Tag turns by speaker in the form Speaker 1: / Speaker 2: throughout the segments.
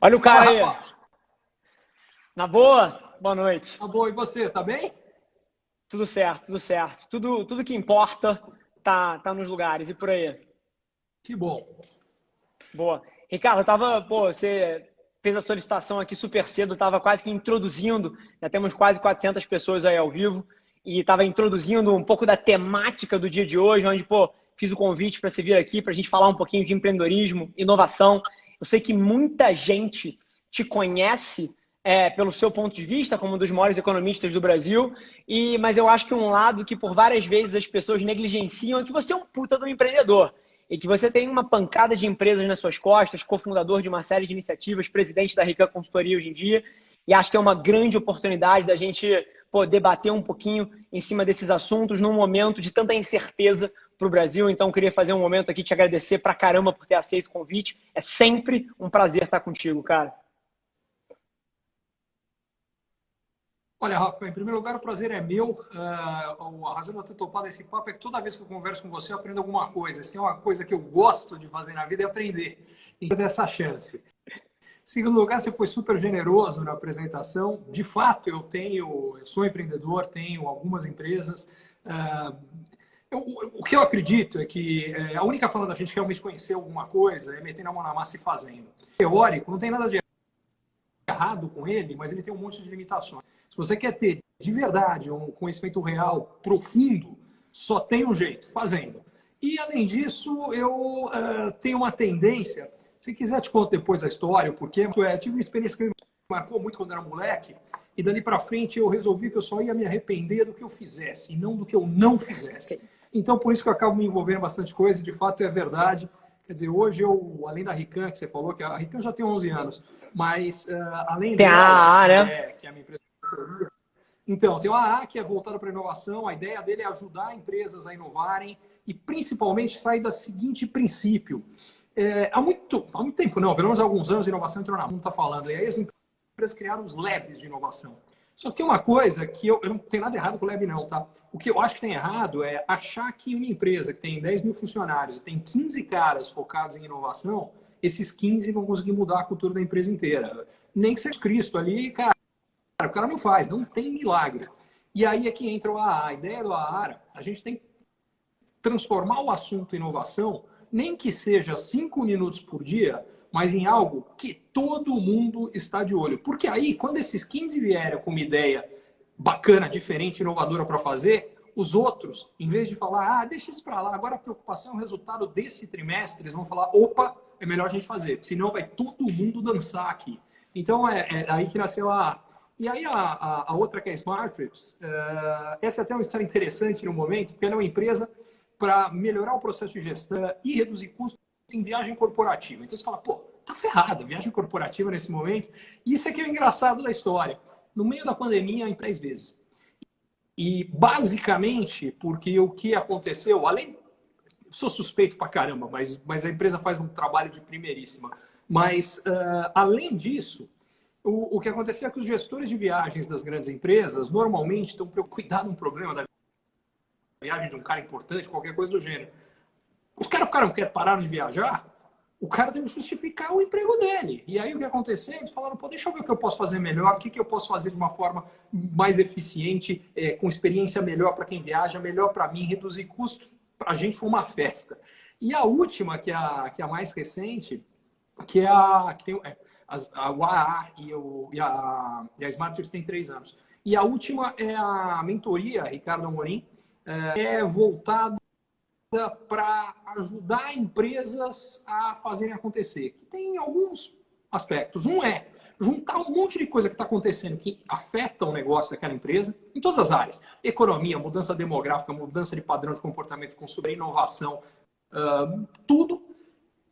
Speaker 1: Olha o
Speaker 2: Fala,
Speaker 1: cara aí.
Speaker 2: Rafa.
Speaker 1: Na boa? Boa noite.
Speaker 2: Tá bom, e você? Tá bem?
Speaker 1: Tudo certo, tudo certo. Tudo que importa tá nos lugares e por aí.
Speaker 2: Que bom.
Speaker 1: Boa. Ricardo, você fez a solicitação aqui super cedo, estava quase que introduzindo, já temos quase 400 pessoas aí ao vivo, e estava introduzindo um pouco da temática do dia de hoje, onde, fiz o convite para você vir aqui para a gente falar um pouquinho de empreendedorismo, inovação. Eu sei que muita gente te conhece pelo seu ponto de vista, como um dos maiores economistas do Brasil, mas eu acho que um lado que por várias vezes as pessoas negligenciam é que você é um puta do empreendedor e que você tem uma pancada de empresas nas suas costas, cofundador de uma série de iniciativas, presidente da Rican Consultoria hoje em dia, e acho que é uma grande oportunidade da gente debater um pouquinho em cima desses assuntos num momento de tanta incerteza para o Brasil. Então, queria fazer um momento aqui te agradecer pra caramba por ter aceito o convite. É sempre um prazer estar contigo, cara.
Speaker 2: Olha, Rafa, em primeiro lugar, o prazer é meu. A razão de eu ter topado esse papo é que toda vez que eu converso com você, eu aprendo alguma coisa. Se tem uma coisa que eu gosto de fazer na vida é aprender. E dessa chance. Em segundo lugar, você foi super generoso na apresentação. De fato, eu sou empreendedor, tenho algumas empresas. Ah, o que eu acredito é que a única forma da gente realmente conhecer alguma coisa é meter a mão na massa e fazendo. Teórico, não tem nada de errado com ele, mas ele tem um monte de limitações. Se você quer ter de verdade um conhecimento real profundo, só tem um jeito, fazendo. E além disso, eu tenho uma tendência. Se quiser, te conto depois a história, porque tive uma experiência que me marcou muito quando era moleque, e dali para frente eu resolvi que eu só ia me arrepender do que eu fizesse, e não do que eu não fizesse. Então, por isso que eu acabo me envolvendo em bastante coisa, de fato é verdade. Quer dizer, hoje além da Rican, que você falou, que a Rican já tem 11 anos, mas além
Speaker 1: Tem a
Speaker 2: dela,
Speaker 1: AA, né?
Speaker 2: que é a minha empresa. Então, tem o AA, que é voltado para a inovação. A ideia dele é ajudar empresas a inovarem e, principalmente, sair do seguinte princípio. Há muito tempo, não, pelo menos há alguns anos, a inovação entrou na mundo está falando. E aí as empresas criaram os labs de inovação. Só que tem uma coisa que eu não tenho nada errado com o lab, não, tá? O que eu acho que tem errado é achar que uma empresa que tem 10 mil funcionários e tem 15 caras focados em inovação, esses 15 vão conseguir mudar a cultura da empresa inteira. Nem que seja Cristo ali, cara, o cara não faz, não tem milagre. E aí é que entra o AA. A ideia do AA, a gente tem que transformar o assunto inovação, nem que seja 5 minutos por dia, mas em algo que todo mundo está de olho. Porque aí, quando esses 15 vierem com uma ideia bacana, diferente, inovadora para fazer, os outros, em vez de falar, deixa isso para lá, agora a preocupação é o resultado desse trimestre, eles vão falar, opa, é melhor a gente fazer, senão vai todo mundo dançar aqui. Então, é aí que nasceu a... E aí, a outra que é a Smart Trips, essa é até uma história interessante no momento, porque ela é uma empresa para melhorar o processo de gestão e reduzir custos em viagem corporativa. Então você fala, pô, tá ferrada, viagem corporativa nesse momento. E isso aqui é o engraçado da história. No meio da pandemia, em 3 vezes. E basicamente, porque o que aconteceu, além. Sou suspeito pra caramba, mas a empresa faz um trabalho de primeiríssima. Mas, além disso, o que aconteceu é que os gestores de viagens das grandes empresas normalmente estão preocupados com um problema da viagem de um cara importante, qualquer coisa do gênero. Os caras pararam de viajar, o cara tem que justificar o emprego dele. E aí o que aconteceu? Eles falaram, pô, deixa eu ver o que eu posso fazer melhor, o que eu posso fazer de uma forma mais eficiente, com experiência melhor para quem viaja, melhor para mim, reduzir custo. Para a gente foi uma festa. E a última, que é a mais recente, que é que tem a UAA e a Smart Trips tem 3 anos. E a última é a mentoria, Ricardo Amorim, é voltada para ajudar empresas a fazerem acontecer. Que tem alguns aspectos. Um é juntar um monte de coisa que está acontecendo que afeta o negócio daquela empresa, em todas as áreas. Economia, mudança demográfica, mudança de padrão de comportamento de consumidor, inovação, tudo.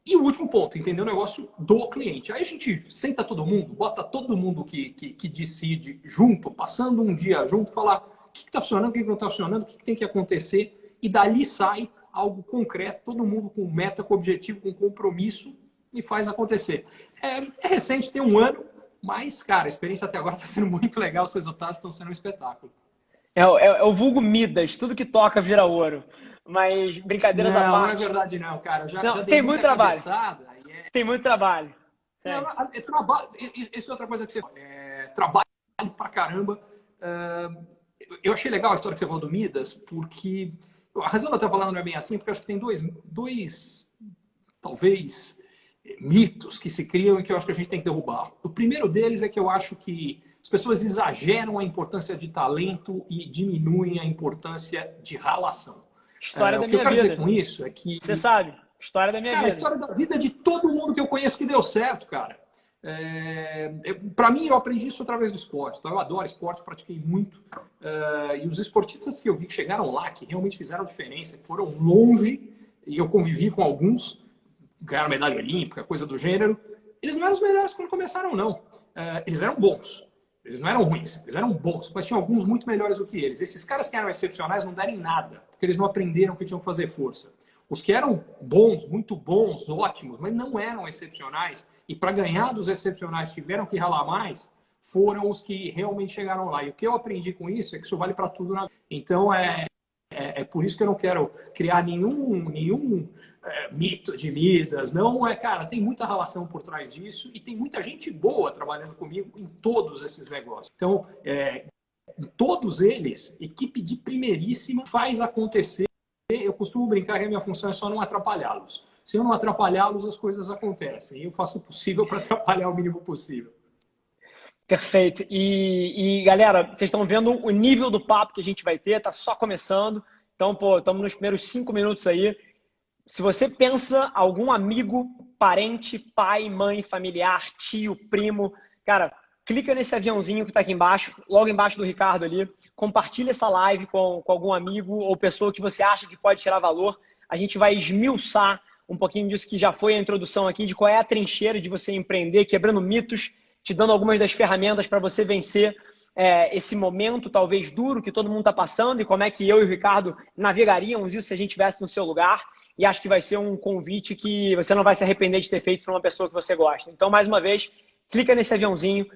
Speaker 2: E o último ponto, entender o negócio do cliente. Aí a gente senta todo mundo, bota todo mundo que decide junto, passando um dia junto, falar o que está funcionando, o que não está funcionando, o que tem que acontecer, e dali sai algo concreto, todo mundo com meta, com objetivo, com compromisso, e faz acontecer. É recente, tem 1 ano, mas, cara, a experiência até agora está sendo muito legal, os resultados estão sendo um espetáculo.
Speaker 1: É o vulgo Midas, tudo que toca vira ouro. Mas, brincadeiras à
Speaker 2: Não, não é
Speaker 1: parte.
Speaker 2: verdade não, cara. Já
Speaker 1: Não,
Speaker 2: dei
Speaker 1: tem muito
Speaker 2: muita
Speaker 1: trabalho.
Speaker 2: cabeçada.
Speaker 1: Tem muito trabalho. Sério.
Speaker 2: Isso é outra coisa que você trabalho pra caramba. Eu achei legal a história que você falou do Midas, porque a razão de eu estar falando não é bem assim, porque eu acho que tem dois talvez, mitos que se criam e que eu acho que a gente tem que derrubar. O primeiro deles é que eu acho que as pessoas exageram a importância de talento e diminuem a importância de ralação.
Speaker 1: História da
Speaker 2: O que eu
Speaker 1: minha
Speaker 2: quero
Speaker 1: vida.
Speaker 2: dizer com isso é que...
Speaker 1: Você sabe, história da minha
Speaker 2: Cara, a
Speaker 1: vida.
Speaker 2: história da vida de todo mundo que eu conheço que deu certo, cara. Para mim, eu aprendi isso através do esporte. Então, eu adoro esporte, pratiquei muito. E os esportistas que eu vi que chegaram lá, que realmente fizeram diferença, que foram longe, e eu convivi com alguns, ganharam medalha olímpica, coisa do gênero, eles não eram os melhores quando começaram, não. Eles eram bons. Eles não eram ruins, eles eram bons, mas tinha alguns muito melhores do que eles. Esses caras que eram excepcionais não deram em nada, porque eles não aprenderam que tinham que fazer força. Os que eram bons, muito bons, ótimos, mas não eram excepcionais, e para ganhar dos excepcionais tiveram que ralar mais, foram os que realmente chegaram lá. E o que eu aprendi com isso é que isso vale para tudo na vida. Então, é por isso que eu não quero criar nenhum mito de Midas. Não, cara, tem muita relação por trás disso e tem muita gente boa trabalhando comigo em todos esses negócios. Então, em todos eles, equipe de primeiríssima faz acontecer. Eu costumo brincar que a minha função é só não atrapalhá-los. Se eu não atrapalhá-los, as coisas acontecem. Eu faço o possível para atrapalhar o mínimo possível.
Speaker 1: Perfeito. Galera, vocês estão vendo o nível do papo que a gente vai ter, tá só começando. Então, pô, estamos nos primeiros 5 minutos aí. Se você pensa algum amigo, parente, pai, mãe, familiar, tio, primo, cara, clica nesse aviãozinho que está aqui embaixo, logo embaixo do Ricardo ali, compartilha essa live com algum amigo ou pessoa que você acha que pode tirar valor. A gente vai esmiuçar um pouquinho disso que já foi a introdução aqui, de qual é a trincheira de você empreender, quebrando mitos, te dando algumas das ferramentas para você vencer esse momento talvez duro que todo mundo está passando e como é que eu e o Ricardo navegaríamos isso se a gente estivesse no seu lugar. E acho que vai ser um convite que você não vai se arrepender de ter feito para uma pessoa que você gosta. Então, mais uma vez, clica nesse aviãozinho,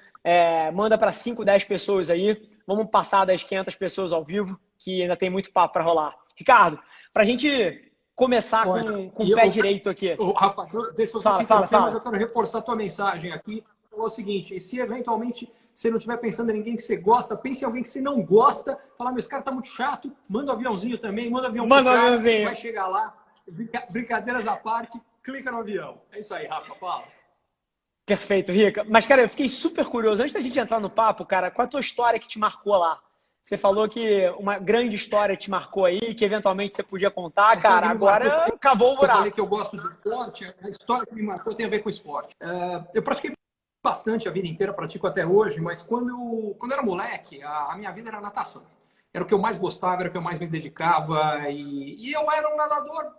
Speaker 1: manda para 5, 10 pessoas aí. Vamos passar das 500 pessoas ao vivo, que ainda tem muito papo para rolar. Ricardo, para a gente começar com o pé direito aqui.
Speaker 2: Rafa, deixa eu só te interromper, mas eu quero reforçar a tua mensagem aqui. É o seguinte, e se eventualmente você não estiver pensando em ninguém que você gosta, pense em alguém que você não gosta, falar, meu, esse cara tá muito chato, manda um aviãozinho também, manda um avião pro cara, vai chegar lá. Brincadeiras à parte, clica no avião. É isso aí, Rafa, fala.
Speaker 1: Perfeito, Rica. Mas, cara, eu fiquei super curioso. Antes da gente entrar no papo, cara, qual a tua história que te marcou lá? Você falou que uma grande história te marcou aí, que eventualmente você podia contar, cara. Agora acabou o buraco.
Speaker 2: Eu falei que eu gosto de esporte, a história que me marcou tem a ver com esporte. Eu pratiquei bastante a vida inteira, pratico até hoje, mas quando eu era moleque, a minha vida era natação. Era o que eu mais gostava, era o que eu mais me dedicava, e eu era um nadador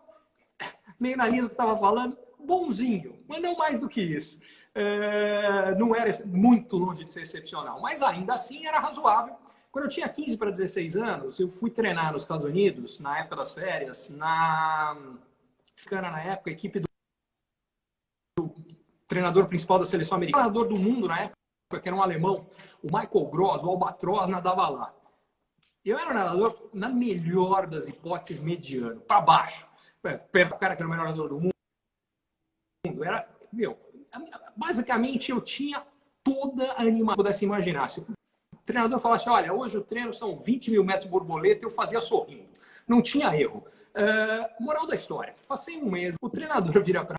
Speaker 2: meio na linha do que estava falando, bonzinho, mas não mais do que isso. Não era muito longe de ser excepcional, mas ainda assim era razoável. Quando eu tinha 15 para 16 anos, eu fui treinar nos Estados Unidos, na época das férias, na época, a equipe do treinador principal da seleção americana, treinador do mundo na época, que era um alemão, o Michael Gross, o Albatross, nadava lá. Eu era um nadador, na melhor das hipóteses, mediano, para baixo. Perto do cara que era o melhor nadador do mundo. Era, basicamente eu tinha toda a animação que pudesse imaginar. Se o treinador falasse, olha, hoje o treino são 20 mil metros de borboleta, eu fazia sorrindo. Não tinha erro. Moral da história. Passei um mês, o treinador vira para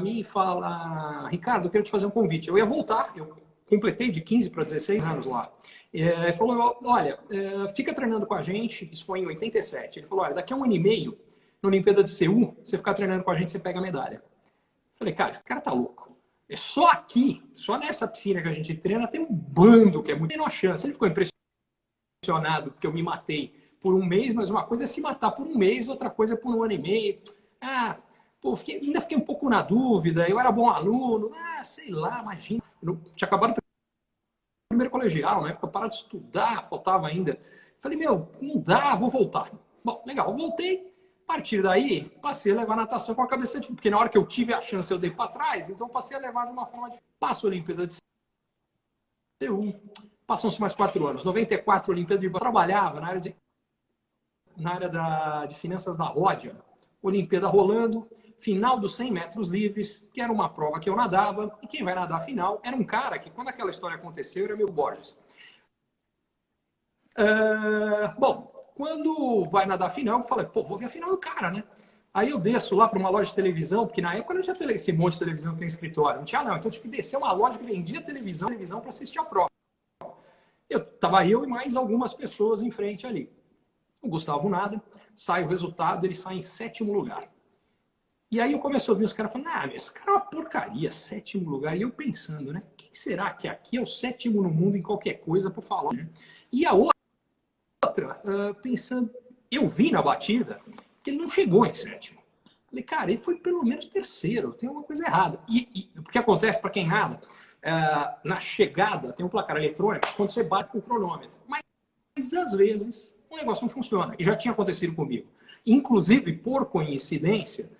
Speaker 2: mim e fala, Ricardo, eu quero te fazer um convite. Eu ia voltar, eu completei de 15 para 16 anos lá. Ele falou, olha, fica treinando com a gente, isso foi em 87. Ele falou, olha, daqui a 1 ano e meio, na Olimpíada de Seul, você ficar treinando com a gente, você pega a medalha. Eu falei, cara, esse cara tá louco. É só aqui, só nessa piscina que a gente treina, tem um bando que é muito... Tem uma chance. Ele ficou impressionado porque eu me matei por um mês, mas uma coisa é se matar por um mês, outra coisa é por 1 ano e meio. Ainda fiquei um pouco na dúvida, eu era bom aluno, sei lá, imagina. Eu tinha acabado o primeiro colegial, na época, parar de estudar, faltava ainda. Falei, não dá, vou voltar. Bom, legal, eu voltei. A partir daí, passei a levar natação com a cabeça de... Porque na hora que eu tive a chance, eu dei para trás, então passei a levar de uma forma de... Passo a Olimpíada de Seul, passam-se mais 4 anos. 94, Olimpíada de... Eu trabalhava na área de finanças da Rodia, Olimpíada rolando, final dos 100 metros livres, que era uma prova que eu nadava, e quem vai nadar a final era um cara que, quando aquela história aconteceu, era meu Borges. Bom, quando vai nadar a final, eu falei, pô, vou ver a final do cara, né? Aí eu desço lá para uma loja de televisão, porque na época não tinha esse monte de televisão que tem escritório, não tinha não. Então eu tive que descer uma loja que vendia televisão para assistir a prova. Tava eu e mais algumas pessoas em frente ali. O Gustavo nada, sai o resultado, ele sai em 7º lugar. E aí eu comecei a ouvir os caras falando, mas esse cara é uma porcaria, 7º lugar. E eu pensando, né? Quem será que aqui é o 7º no mundo em qualquer coisa por falar? E a outra, pensando, eu vi na batida que ele não chegou em 7º. Falei, cara, ele foi pelo menos 3º, tem uma coisa errada. E o que acontece para quem nada, na chegada tem um placar eletrônico quando você bate com o cronômetro. Mas às vezes o negócio não funciona. E já tinha acontecido comigo. Inclusive, por coincidência,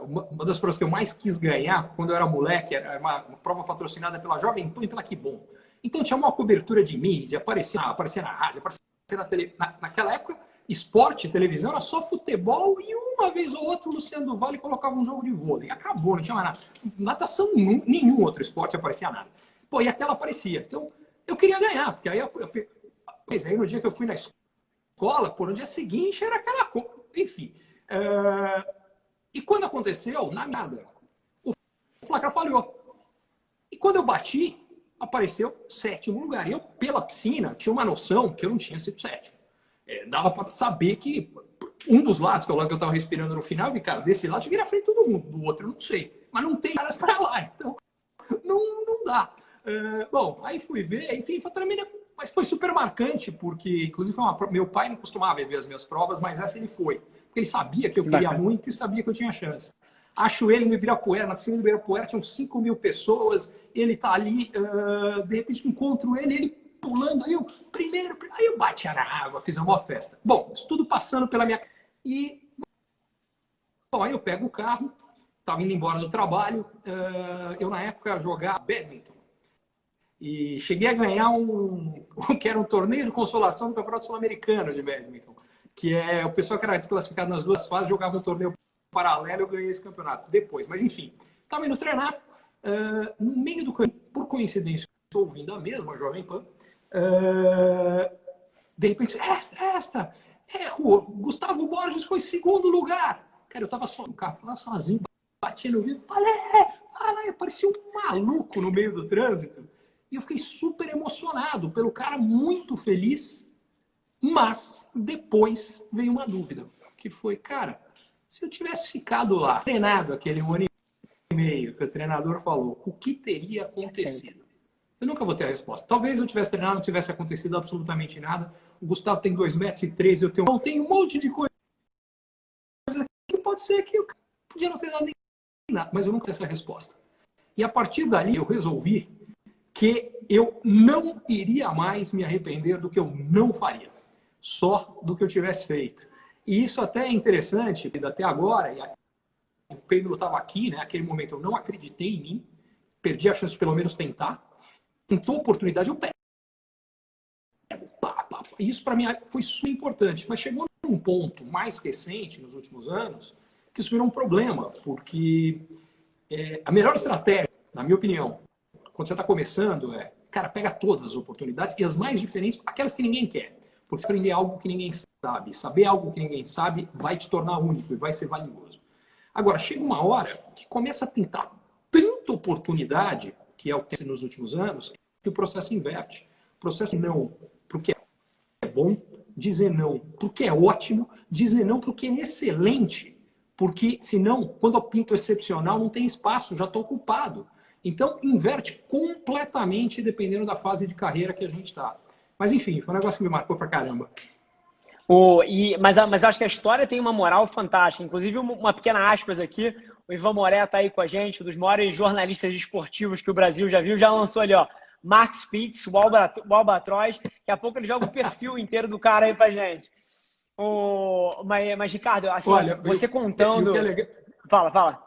Speaker 2: uma das provas que eu mais quis ganhar quando eu era moleque era uma prova patrocinada pela Jovem Pan e pela Que Bom. Então tinha uma cobertura de mídia, aparecia na rádio, aparecia na tele. Naquela época, esporte, televisão, era só futebol e uma vez ou outra o Luciano do Vale colocava um jogo de vôlei. Acabou, não tinha mais nada. Natação, nenhum outro esporte aparecia nada. Pô, e aquela aparecia. Então, eu queria ganhar, porque aí, aí no dia que eu fui na escola, no dia seguinte era aquela coisa. Enfim. E quando aconteceu, nada. O placar falhou. E quando eu bati, apareceu 7º lugar. E eu, pela piscina, tinha uma noção que eu não tinha sido 7º. Dava para saber que um dos lados, que é o lado que eu estava respirando no final, eu vi, cara, desse lado eu cheguei na frente de todo mundo, do outro eu não sei. Mas não tem caras para lá, então não dá. Bom, aí fui ver, enfim, mas foi super marcante, porque, inclusive, meu pai não costumava ver as minhas provas, mas essa ele foi. Porque ele sabia que eu queria muito e sabia que eu tinha chance. Acho ele no Ibirapuera, na piscina do Ibirapuera, tinham 5.000 pessoas, ele tá ali, de repente encontro ele pulando, aí eu batia na água, fiz uma festa. Bom, isso tudo passando pela minha... E, bom, aí eu pego o carro, estava indo embora do trabalho, eu na época jogava badminton. E cheguei a ganhar que era um torneio de consolação do Campeonato Sul-Americano de badminton, que é o pessoal que era desclassificado nas 2 fases, jogava um torneio paralelo, eu ganhei esse campeonato depois. Mas enfim, estava indo treinar, no meio do caminho, por coincidência, estou ouvindo a mesma Jovem Pan, de repente, o Gustavo Borges foi 2º lugar. Cara, eu tava só no carro, lá sozinho, batia no vidro, falei, eu parecia um maluco no meio do trânsito. E eu fiquei super emocionado pelo cara, muito feliz, mas depois veio uma dúvida, que foi, cara, se eu tivesse ficado lá, treinado aquele 1 ano e meio que o treinador falou, o que teria acontecido? Eu nunca vou ter a resposta. Talvez eu tivesse treinado, não tivesse acontecido absolutamente nada. O Gustavo tem 2,13 m, eu tenho um monte de coisa que pode ser que eu podia não ter dado nem nada, mas eu nunca tenho essa resposta. E a partir dali eu resolvi que eu não iria mais me arrepender do que eu não faria, só do que eu tivesse feito. E isso até é interessante, até agora, e o pêndulo estava aqui, né? Naquele momento eu não acreditei em mim, perdi a chance de pelo menos tentar. Tentou oportunidade, eu pego. Isso para mim foi super importante, mas chegou num ponto mais recente, nos últimos anos, que isso virou um problema, porque a melhor estratégia, na minha opinião, quando você está começando, cara, pega todas as oportunidades e as mais diferentes, aquelas que ninguém quer. Porque você aprender algo que ninguém sabe, saber algo que ninguém sabe, vai te tornar único e vai ser valioso. Agora, chega uma hora que começa a pintar tanta oportunidade, que é o que tem nos últimos anos, que o processo inverte. O processo não porque é bom, dizer não porque é ótimo, dizer não porque é excelente. Porque, senão, quando eu pinto excepcional, não tem espaço, já estou ocupado. Então, inverte completamente dependendo da fase de carreira que a gente está. Mas, enfim, foi um negócio que me marcou pra caramba.
Speaker 1: Mas acho que a história tem uma moral fantástica. Inclusive, uma pequena aspas aqui. O Ivan Moré está aí com a gente, um dos maiores jornalistas esportivos que o Brasil já viu. Já lançou ali, ó, Mark Spitz, o Albatroz. Daqui a pouco ele joga o perfil inteiro do cara aí pra gente. Mas Ricardo, assim, olha, você contando... Fala.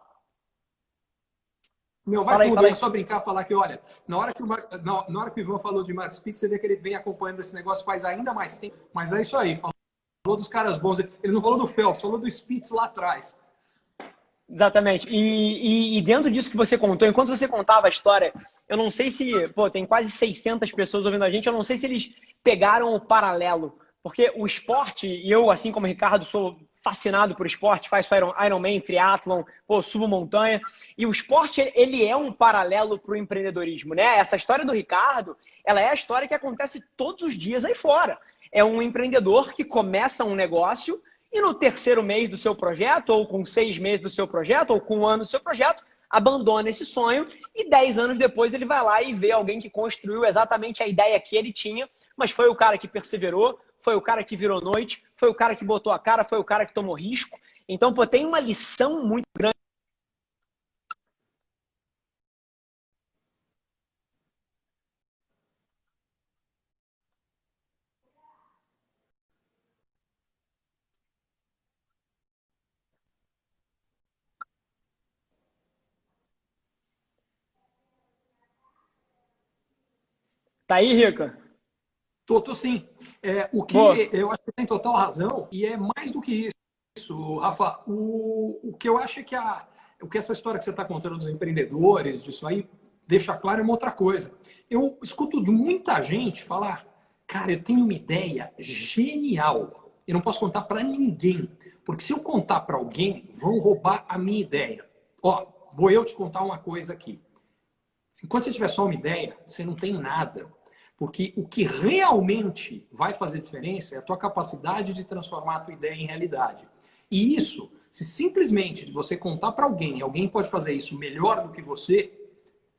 Speaker 2: Não, vai fundo, eu ia só brincar, falar que, olha, na hora que o Ivan falou de Mark Spitz, você vê que ele vem acompanhando esse negócio faz ainda mais tempo. Mas é isso aí, falou falou dos caras bons. Ele não falou do Phelps, falou do Spitz lá atrás.
Speaker 1: Exatamente. E dentro disso que você contou, enquanto você contava a história, eu não sei se, pô, tem quase 600 pessoas ouvindo a gente, eu não sei se eles pegaram o paralelo. Porque o esporte, e eu, assim como o Ricardo, sou fascinado por esporte, faço Ironman, triatlon, pô, subo montanha. E o esporte, ele é um paralelo para o empreendedorismo, né? Essa história do Ricardo, ela é a história que acontece todos os dias aí fora. É um empreendedor que começa um negócio e no terceiro mês do seu projeto, ou com 6 meses do seu projeto, ou com 1 ano do seu projeto, abandona esse sonho e 10 anos depois ele vai lá e vê alguém que construiu exatamente a ideia que ele tinha, mas foi o cara que perseverou, foi o cara que virou noite, foi o cara que botou a cara, foi o cara que tomou risco. Então, pô, tem uma lição muito grande. Tá aí, Rica?
Speaker 2: Tô sim. O que
Speaker 1: Boa.
Speaker 2: eu acho que tem total razão, e é mais do que isso, Rafa. O que eu acho é que o que essa história que você está contando dos empreendedores, disso aí, deixa claro é uma outra coisa. Eu escuto de muita gente falar, cara, eu tenho uma ideia genial. Eu não posso contar para ninguém, porque se eu contar para alguém, vão roubar a minha ideia. Ó, vou eu te contar uma coisa aqui. Enquanto você tiver só uma ideia, você não tem nada. Porque o que realmente vai fazer diferença é a tua capacidade de transformar a tua ideia em realidade. E isso, se simplesmente você contar para alguém, e alguém pode fazer isso melhor do que você,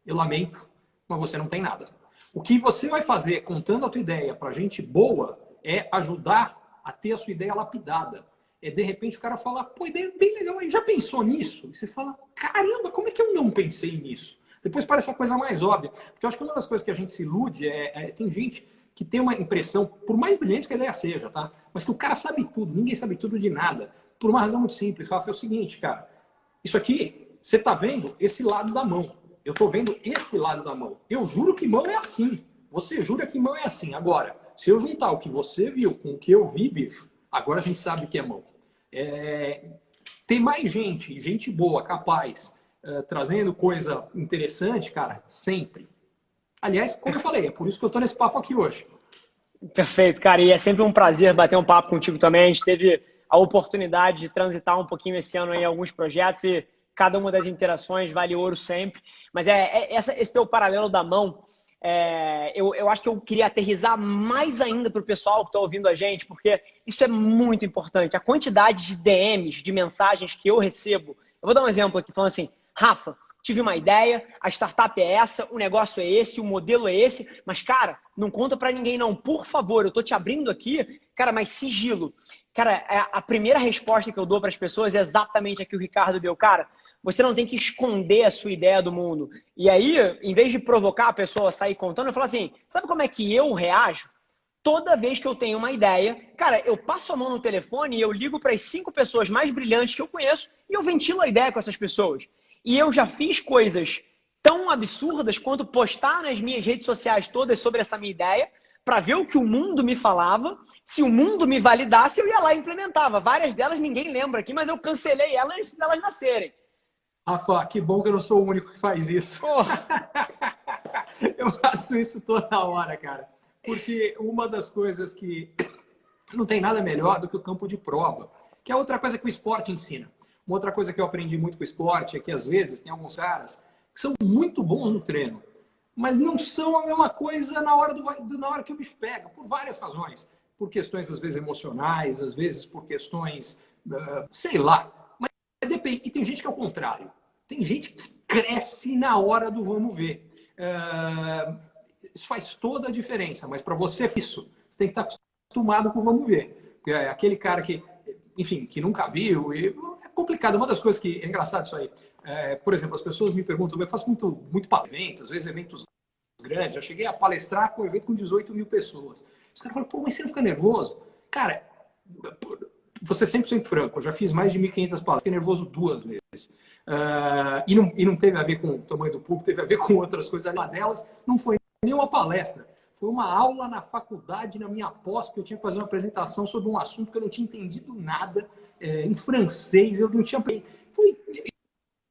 Speaker 2: eu lamento, mas você não tem nada. O que você vai fazer contando a tua ideia para gente boa é ajudar a ter a sua ideia lapidada. É de repente o cara falar, pô, ideia é bem legal, mas já pensou nisso? E você fala, caramba, como é que eu não pensei nisso? Depois parece a coisa mais óbvia. Porque eu acho que uma das coisas que a gente se ilude tem gente que tem uma impressão, por mais brilhante que a ideia seja, tá? Mas que o cara sabe tudo, ninguém sabe tudo de nada. Por uma razão muito simples. Fala, é o seguinte, cara, isso aqui, você tá vendo esse lado da mão. Eu tô vendo esse lado da mão. Eu juro que mão é assim. Você jura que mão é assim. Agora, se eu juntar o que você viu com o que eu vi, bicho, agora a gente sabe o que é mão. Tem mais gente boa, capaz, trazendo coisa interessante, cara, sempre. Aliás, como eu falei, é por isso que eu tô nesse papo aqui hoje.
Speaker 1: Perfeito, cara. E é sempre um prazer bater um papo contigo também. A gente teve a oportunidade de transitar um pouquinho esse ano em alguns projetos e cada uma das interações vale ouro sempre. Mas esse teu paralelo da mão, eu acho que eu queria aterrissar mais ainda para o pessoal que está ouvindo a gente, porque isso é muito importante. A quantidade de DMs, de mensagens que eu recebo. Eu vou dar um exemplo aqui, falando assim, Rafa, tive uma ideia, a startup é essa, o negócio é esse, o modelo é esse, mas, cara, não conta para ninguém não, por favor, eu tô te abrindo aqui, cara, mas sigilo. Cara, a primeira resposta que eu dou para as pessoas é exatamente a que o Ricardo deu. Cara, você não tem que esconder a sua ideia do mundo. E aí, em vez de provocar a pessoa a sair contando, eu falo assim, sabe como é que eu reajo? Toda vez que eu tenho uma ideia, cara, eu passo a mão no telefone e eu ligo para as 5 pessoas mais brilhantes que eu conheço e eu ventilo a ideia com essas pessoas. E eu já fiz coisas tão absurdas quanto postar nas minhas redes sociais todas sobre essa minha ideia, para ver o que o mundo me falava. Se o mundo me validasse, eu ia lá e implementava. Várias delas ninguém lembra aqui, mas eu cancelei elas antes delas nascerem.
Speaker 2: Rafa, que bom que eu não sou o único que faz isso. Eu faço isso toda hora, cara. Porque uma das coisas que não tem nada melhor do que o campo de prova, que é outra coisa que o esporte ensina. Uma outra coisa que eu aprendi muito com o esporte é que, às vezes, tem alguns caras que são muito bons no treino, mas não são a mesma coisa na hora que o bicho pega, por várias razões. Por questões, às vezes, emocionais, às vezes por questões, sei lá. Mas depende. E tem gente que é o contrário. Tem gente que cresce na hora do vamos ver. Isso faz toda a diferença, mas para você isso, você tem que estar acostumado com o vamos ver. Porque aquele cara que, enfim, que nunca viu, é complicado. Uma das coisas que é engraçado isso aí, por exemplo, as pessoas me perguntam, eu faço muito evento, às vezes eventos grandes, eu cheguei a palestrar com um evento com 18 mil pessoas. Os caras falam, pô, mas você não fica nervoso? Cara, vou ser 100% franco, eu já fiz mais de 1.500 palestras, fiquei nervoso 2 vezes. E não teve a ver com o tamanho do público, teve a ver com outras coisas. Uma delas não foi nenhuma palestra, Foi uma aula na faculdade, na minha pós, que eu tinha que fazer uma apresentação sobre um assunto que eu não tinha entendido nada, em francês, eu não tinha...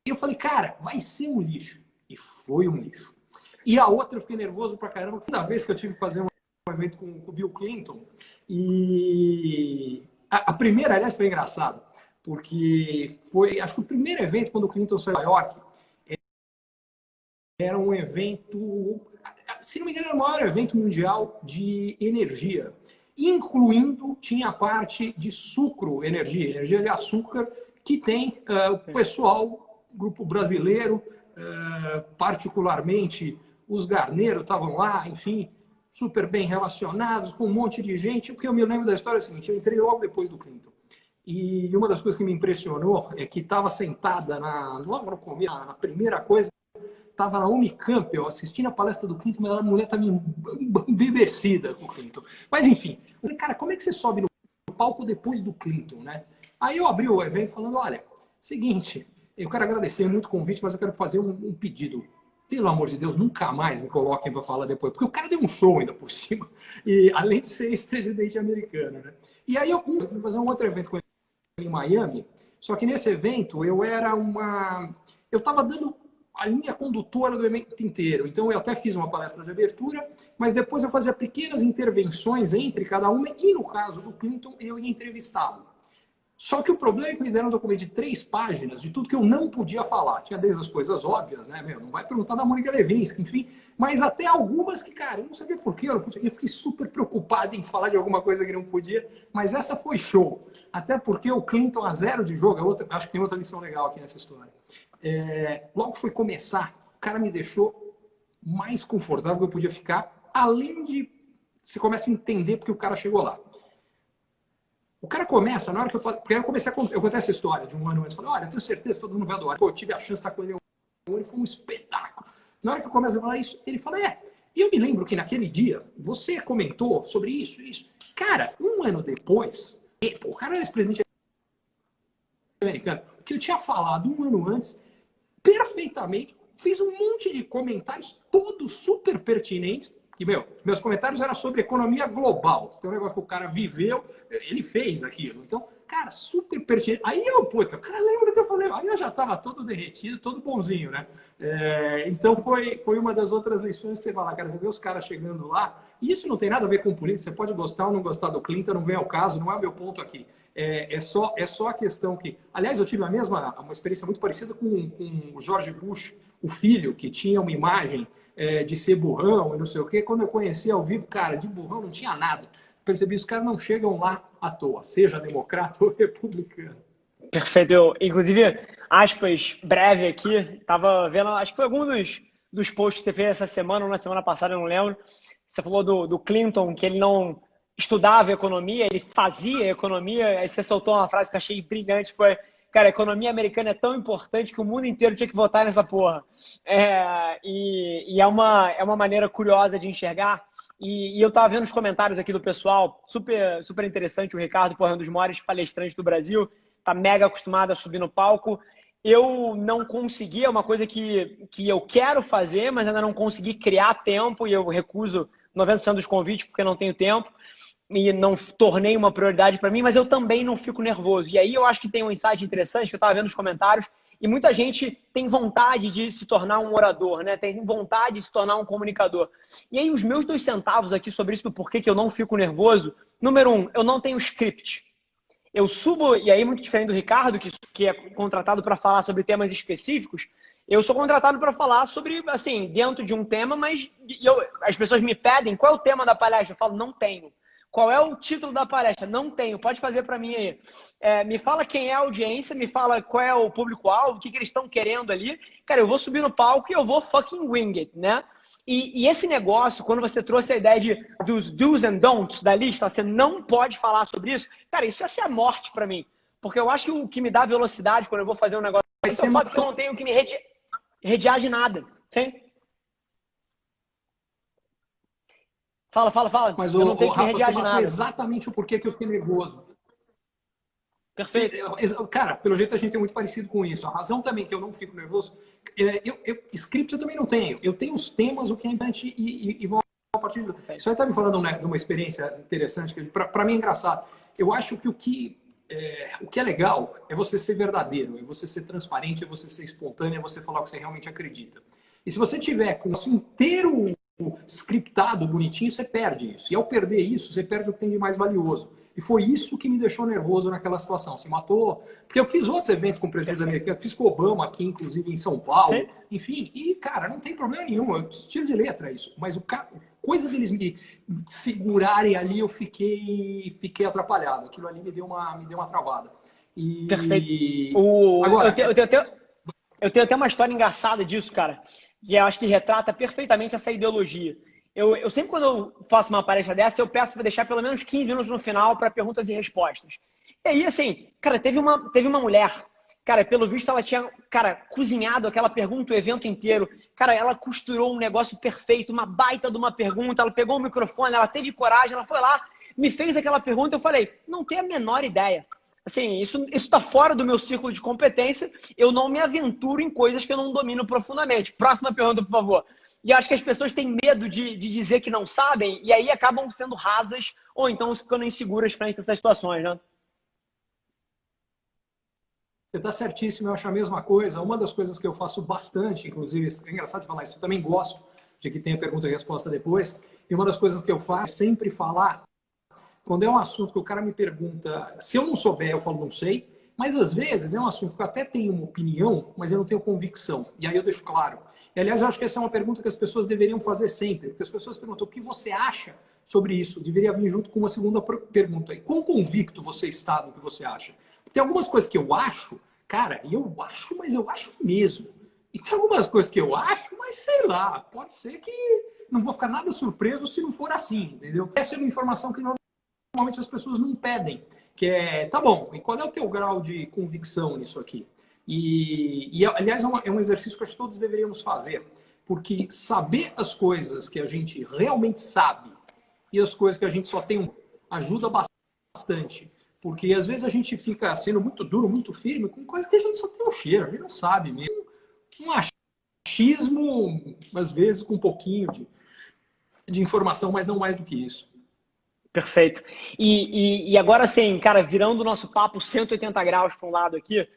Speaker 2: Eu falei, cara, vai ser um lixo. E foi um lixo. E a outra, eu fiquei nervoso pra caramba, toda vez que eu tive que fazer um evento com o Bill Clinton, e a primeira, aliás, foi engraçado, porque foi, acho que o primeiro evento, quando o Clinton saiu de Nova York, era um evento, se não me engano, era o maior evento mundial de energia, incluindo, tinha a parte de sucro, energia de açúcar, que tem o pessoal, grupo brasileiro, particularmente os Garneiro estavam lá, enfim, super bem relacionados, com um monte de gente. O que eu me lembro da história é o seguinte, eu entrei logo depois do Clinton. E uma das coisas que me impressionou é que estava sentada, logo no começo, na primeira coisa, estava na Unicamp, eu assistindo a palestra do Clinton, mas a mulher estava embebecida com o Clinton. Mas enfim, eu falei, cara, como é que você sobe no palco depois do Clinton, né? Aí eu abri o evento falando, olha, seguinte, eu quero agradecer muito o convite, mas eu quero fazer um pedido. Pelo amor de Deus, nunca mais me coloquem para falar depois, porque o cara deu um show ainda por cima, e além de ser ex-presidente americano, né? E aí eu fui fazer um outro evento com ele em Miami, só que nesse evento eu estava dando a linha condutora do evento inteiro, então eu até fiz uma palestra de abertura, mas depois eu fazia pequenas intervenções entre cada uma, e no caso do Clinton eu ia entrevistá-lo. Só que o problema é que me deram um documento de 3 páginas de tudo que eu não podia falar. Tinha desde as coisas óbvias, né? Não vai perguntar da Mônica Levinsky, enfim. Mas até algumas que, cara, eu não sabia por quê. Eu fiquei super preocupado em falar de alguma coisa que não podia. Mas essa foi show. Até porque o Clinton a 0 de jogo, acho que tem outra lição legal aqui nessa história. Logo que foi começar, o cara me deixou mais confortável que eu podia ficar. Além de você começa a entender porque o cara chegou lá. O cara começa, na hora que eu falo, porque eu comecei a contar, eu contei essa história de um ano antes, falei, olha, eu tenho certeza que todo mundo vai adorar. Pô, eu tive a chance de estar com ele um ano, foi um espetáculo. Na hora que eu começo a falar isso, ele fala, e eu me lembro que naquele dia, você comentou sobre isso. Cara, um ano depois, o cara era ex-presidente americano, o que eu tinha falado um ano antes, perfeitamente, fiz um monte de comentários, todos super pertinentes, que, meus comentários eram sobre economia global. Tem um negócio que o cara viveu, ele fez aquilo. Então, cara, super pertinente. Aí puta, o cara lembra do que eu falei. Aí eu já estava todo derretido, todo bonzinho, né? Então foi uma das outras lições que você fala, cara, você vê os caras chegando lá, e isso não tem nada a ver com política, você pode gostar ou não gostar do Clinton, não vem ao caso, não é o meu ponto aqui. É só a questão que... Aliás, eu tive uma experiência muito parecida com o George Bush, o filho, que tinha uma imagem de ser burrão e não sei o quê. Quando eu conheci ao vivo, cara, de burrão não tinha nada. Percebi, os caras não chegam lá à toa, seja democrata ou republicano.
Speaker 1: Perfeito. Inclusive, aspas, breve aqui, tava vendo, acho que foi algum dos posts que você fez essa semana ou na semana passada, eu não lembro. Você falou do Clinton, que ele não estudava economia, ele fazia economia, aí você soltou uma frase que eu achei brilhante, foi, cara, a economia americana é tão importante que o mundo inteiro tinha que votar nessa porra. E é uma maneira curiosa de enxergar. E eu tava vendo os comentários aqui do pessoal, super, super interessante. O Ricardo, porra, um dos maiores palestrantes do Brasil, tá mega acostumado a subir no palco. Eu não consegui, é uma coisa que eu quero fazer, mas ainda não consegui criar tempo e eu recuso 90% dos convites porque não tenho tempo e não tornei uma prioridade para mim, mas eu também não fico nervoso. E aí eu acho que tem um insight interessante que eu estava vendo nos comentários e muita gente tem vontade de se tornar um orador, né? Tem vontade de se tornar um comunicador. E aí os meus 2 centavos aqui sobre isso, do porquê que eu não fico nervoso. Número 1, eu não tenho script. Eu subo, e aí muito diferente do Ricardo, que é contratado para falar sobre temas específicos, eu sou contratado para falar sobre, assim, dentro de um tema, mas as pessoas me pedem qual é o tema da palestra. Eu falo, não tenho. Qual é o título da palestra? Não tenho. Pode fazer para mim aí. Me fala quem é a audiência, me fala qual é o público-alvo, o que eles estão querendo ali. Cara, eu vou subir no palco e eu vou fucking wing it, né? E esse negócio, quando você trouxe a ideia dos do's and don'ts da lista, você não pode falar sobre isso. Cara, isso ia ser a morte para mim. Porque eu acho que o que me dá velocidade quando eu vou fazer um negócio é o fato que eu não tenho que me redear de nada. Sim? Fala.
Speaker 2: Mas
Speaker 1: eu não tenho que me
Speaker 2: Rafa,
Speaker 1: redear
Speaker 2: você
Speaker 1: de
Speaker 2: marcou
Speaker 1: nada.
Speaker 2: exatamente o porquê que eu fiquei nervoso.
Speaker 1: Perfeito.
Speaker 2: Cara, pelo jeito a gente é muito parecido com isso. A razão também que eu não fico nervoso, script eu também não tenho. Eu tenho os temas, o que é importante e vão partir... Isso aí está me falando, né, de uma experiência interessante, que para mim é engraçado. Eu acho que o que é legal é você ser verdadeiro, é você ser transparente, é você ser espontâneo, é você falar o que você realmente acredita. E se você tiver com isso inteiro scriptado, bonitinho, você perde isso. E ao perder isso, você perde o que tem de mais valioso. E foi isso que me deixou nervoso naquela situação. Se matou... Porque eu fiz outros eventos com presidentes americanos, fiz com o Obama aqui, inclusive, em São Paulo. Sim. Enfim, e, cara, não tem problema nenhum. Eu tiro de letra isso. Mas coisa deles me segurarem ali, eu fiquei atrapalhado. Aquilo ali me deu uma travada. E...
Speaker 1: Perfeito.
Speaker 2: Agora,
Speaker 1: eu tenho até uma história engraçada disso, cara, que eu acho que retrata perfeitamente essa ideologia. Eu sempre, quando eu faço uma palestra dessa, eu peço para deixar pelo menos 15 minutos no final para perguntas e respostas. E aí, assim, cara, teve uma mulher, cara, pelo visto ela tinha, cara, cozinhado aquela pergunta o evento inteiro. Cara, ela costurou um negócio perfeito, uma baita de uma pergunta, ela pegou o microfone, ela teve coragem, ela foi lá, me fez aquela pergunta, eu falei, não tenho a menor ideia. Assim, isso está fora do meu círculo de competência, eu não me aventuro em coisas que eu não domino profundamente. Próxima pergunta, por favor. E acho que as pessoas têm medo de dizer que não sabem e aí acabam sendo rasas ou então ficando inseguras frente a essas situações, né?
Speaker 2: Você está certíssimo, eu acho a mesma coisa. Uma das coisas que eu faço bastante, inclusive, é engraçado você falar isso, eu também gosto de que tenha pergunta e resposta depois, e uma das coisas que eu faço é sempre falar, quando é um assunto que o cara me pergunta, se eu não souber, eu falo não sei, mas às vezes é um assunto que eu até tenho uma opinião, mas eu não tenho convicção. E aí eu deixo claro. E aliás, eu acho que essa é uma pergunta que as pessoas deveriam fazer sempre, porque as pessoas perguntam o que você acha sobre isso. Deveria vir junto com uma segunda pergunta. E quão convicto você está do que você acha? Porque tem algumas coisas que eu acho, cara, e eu acho, mas eu acho mesmo. E tem algumas coisas que eu acho, mas sei lá, pode ser que não vou ficar nada surpreso se não for assim, entendeu? Essa é uma informação que normalmente as pessoas não pedem. Que é, tá bom, e qual é o teu grau de convicção nisso aqui? E aliás, é um exercício que acho que todos deveríamos fazer, porque saber as coisas que a gente realmente sabe e as coisas que a gente só tem ajuda bastante. Porque às vezes a gente fica sendo muito duro, muito firme com coisas que a gente só tem um cheiro, a gente não sabe mesmo. Um achismo, às vezes, com um pouquinho de informação, mas não mais do que isso.
Speaker 1: Perfeito. E agora sim, cara, virando o nosso papo 180 graus para um lado aqui,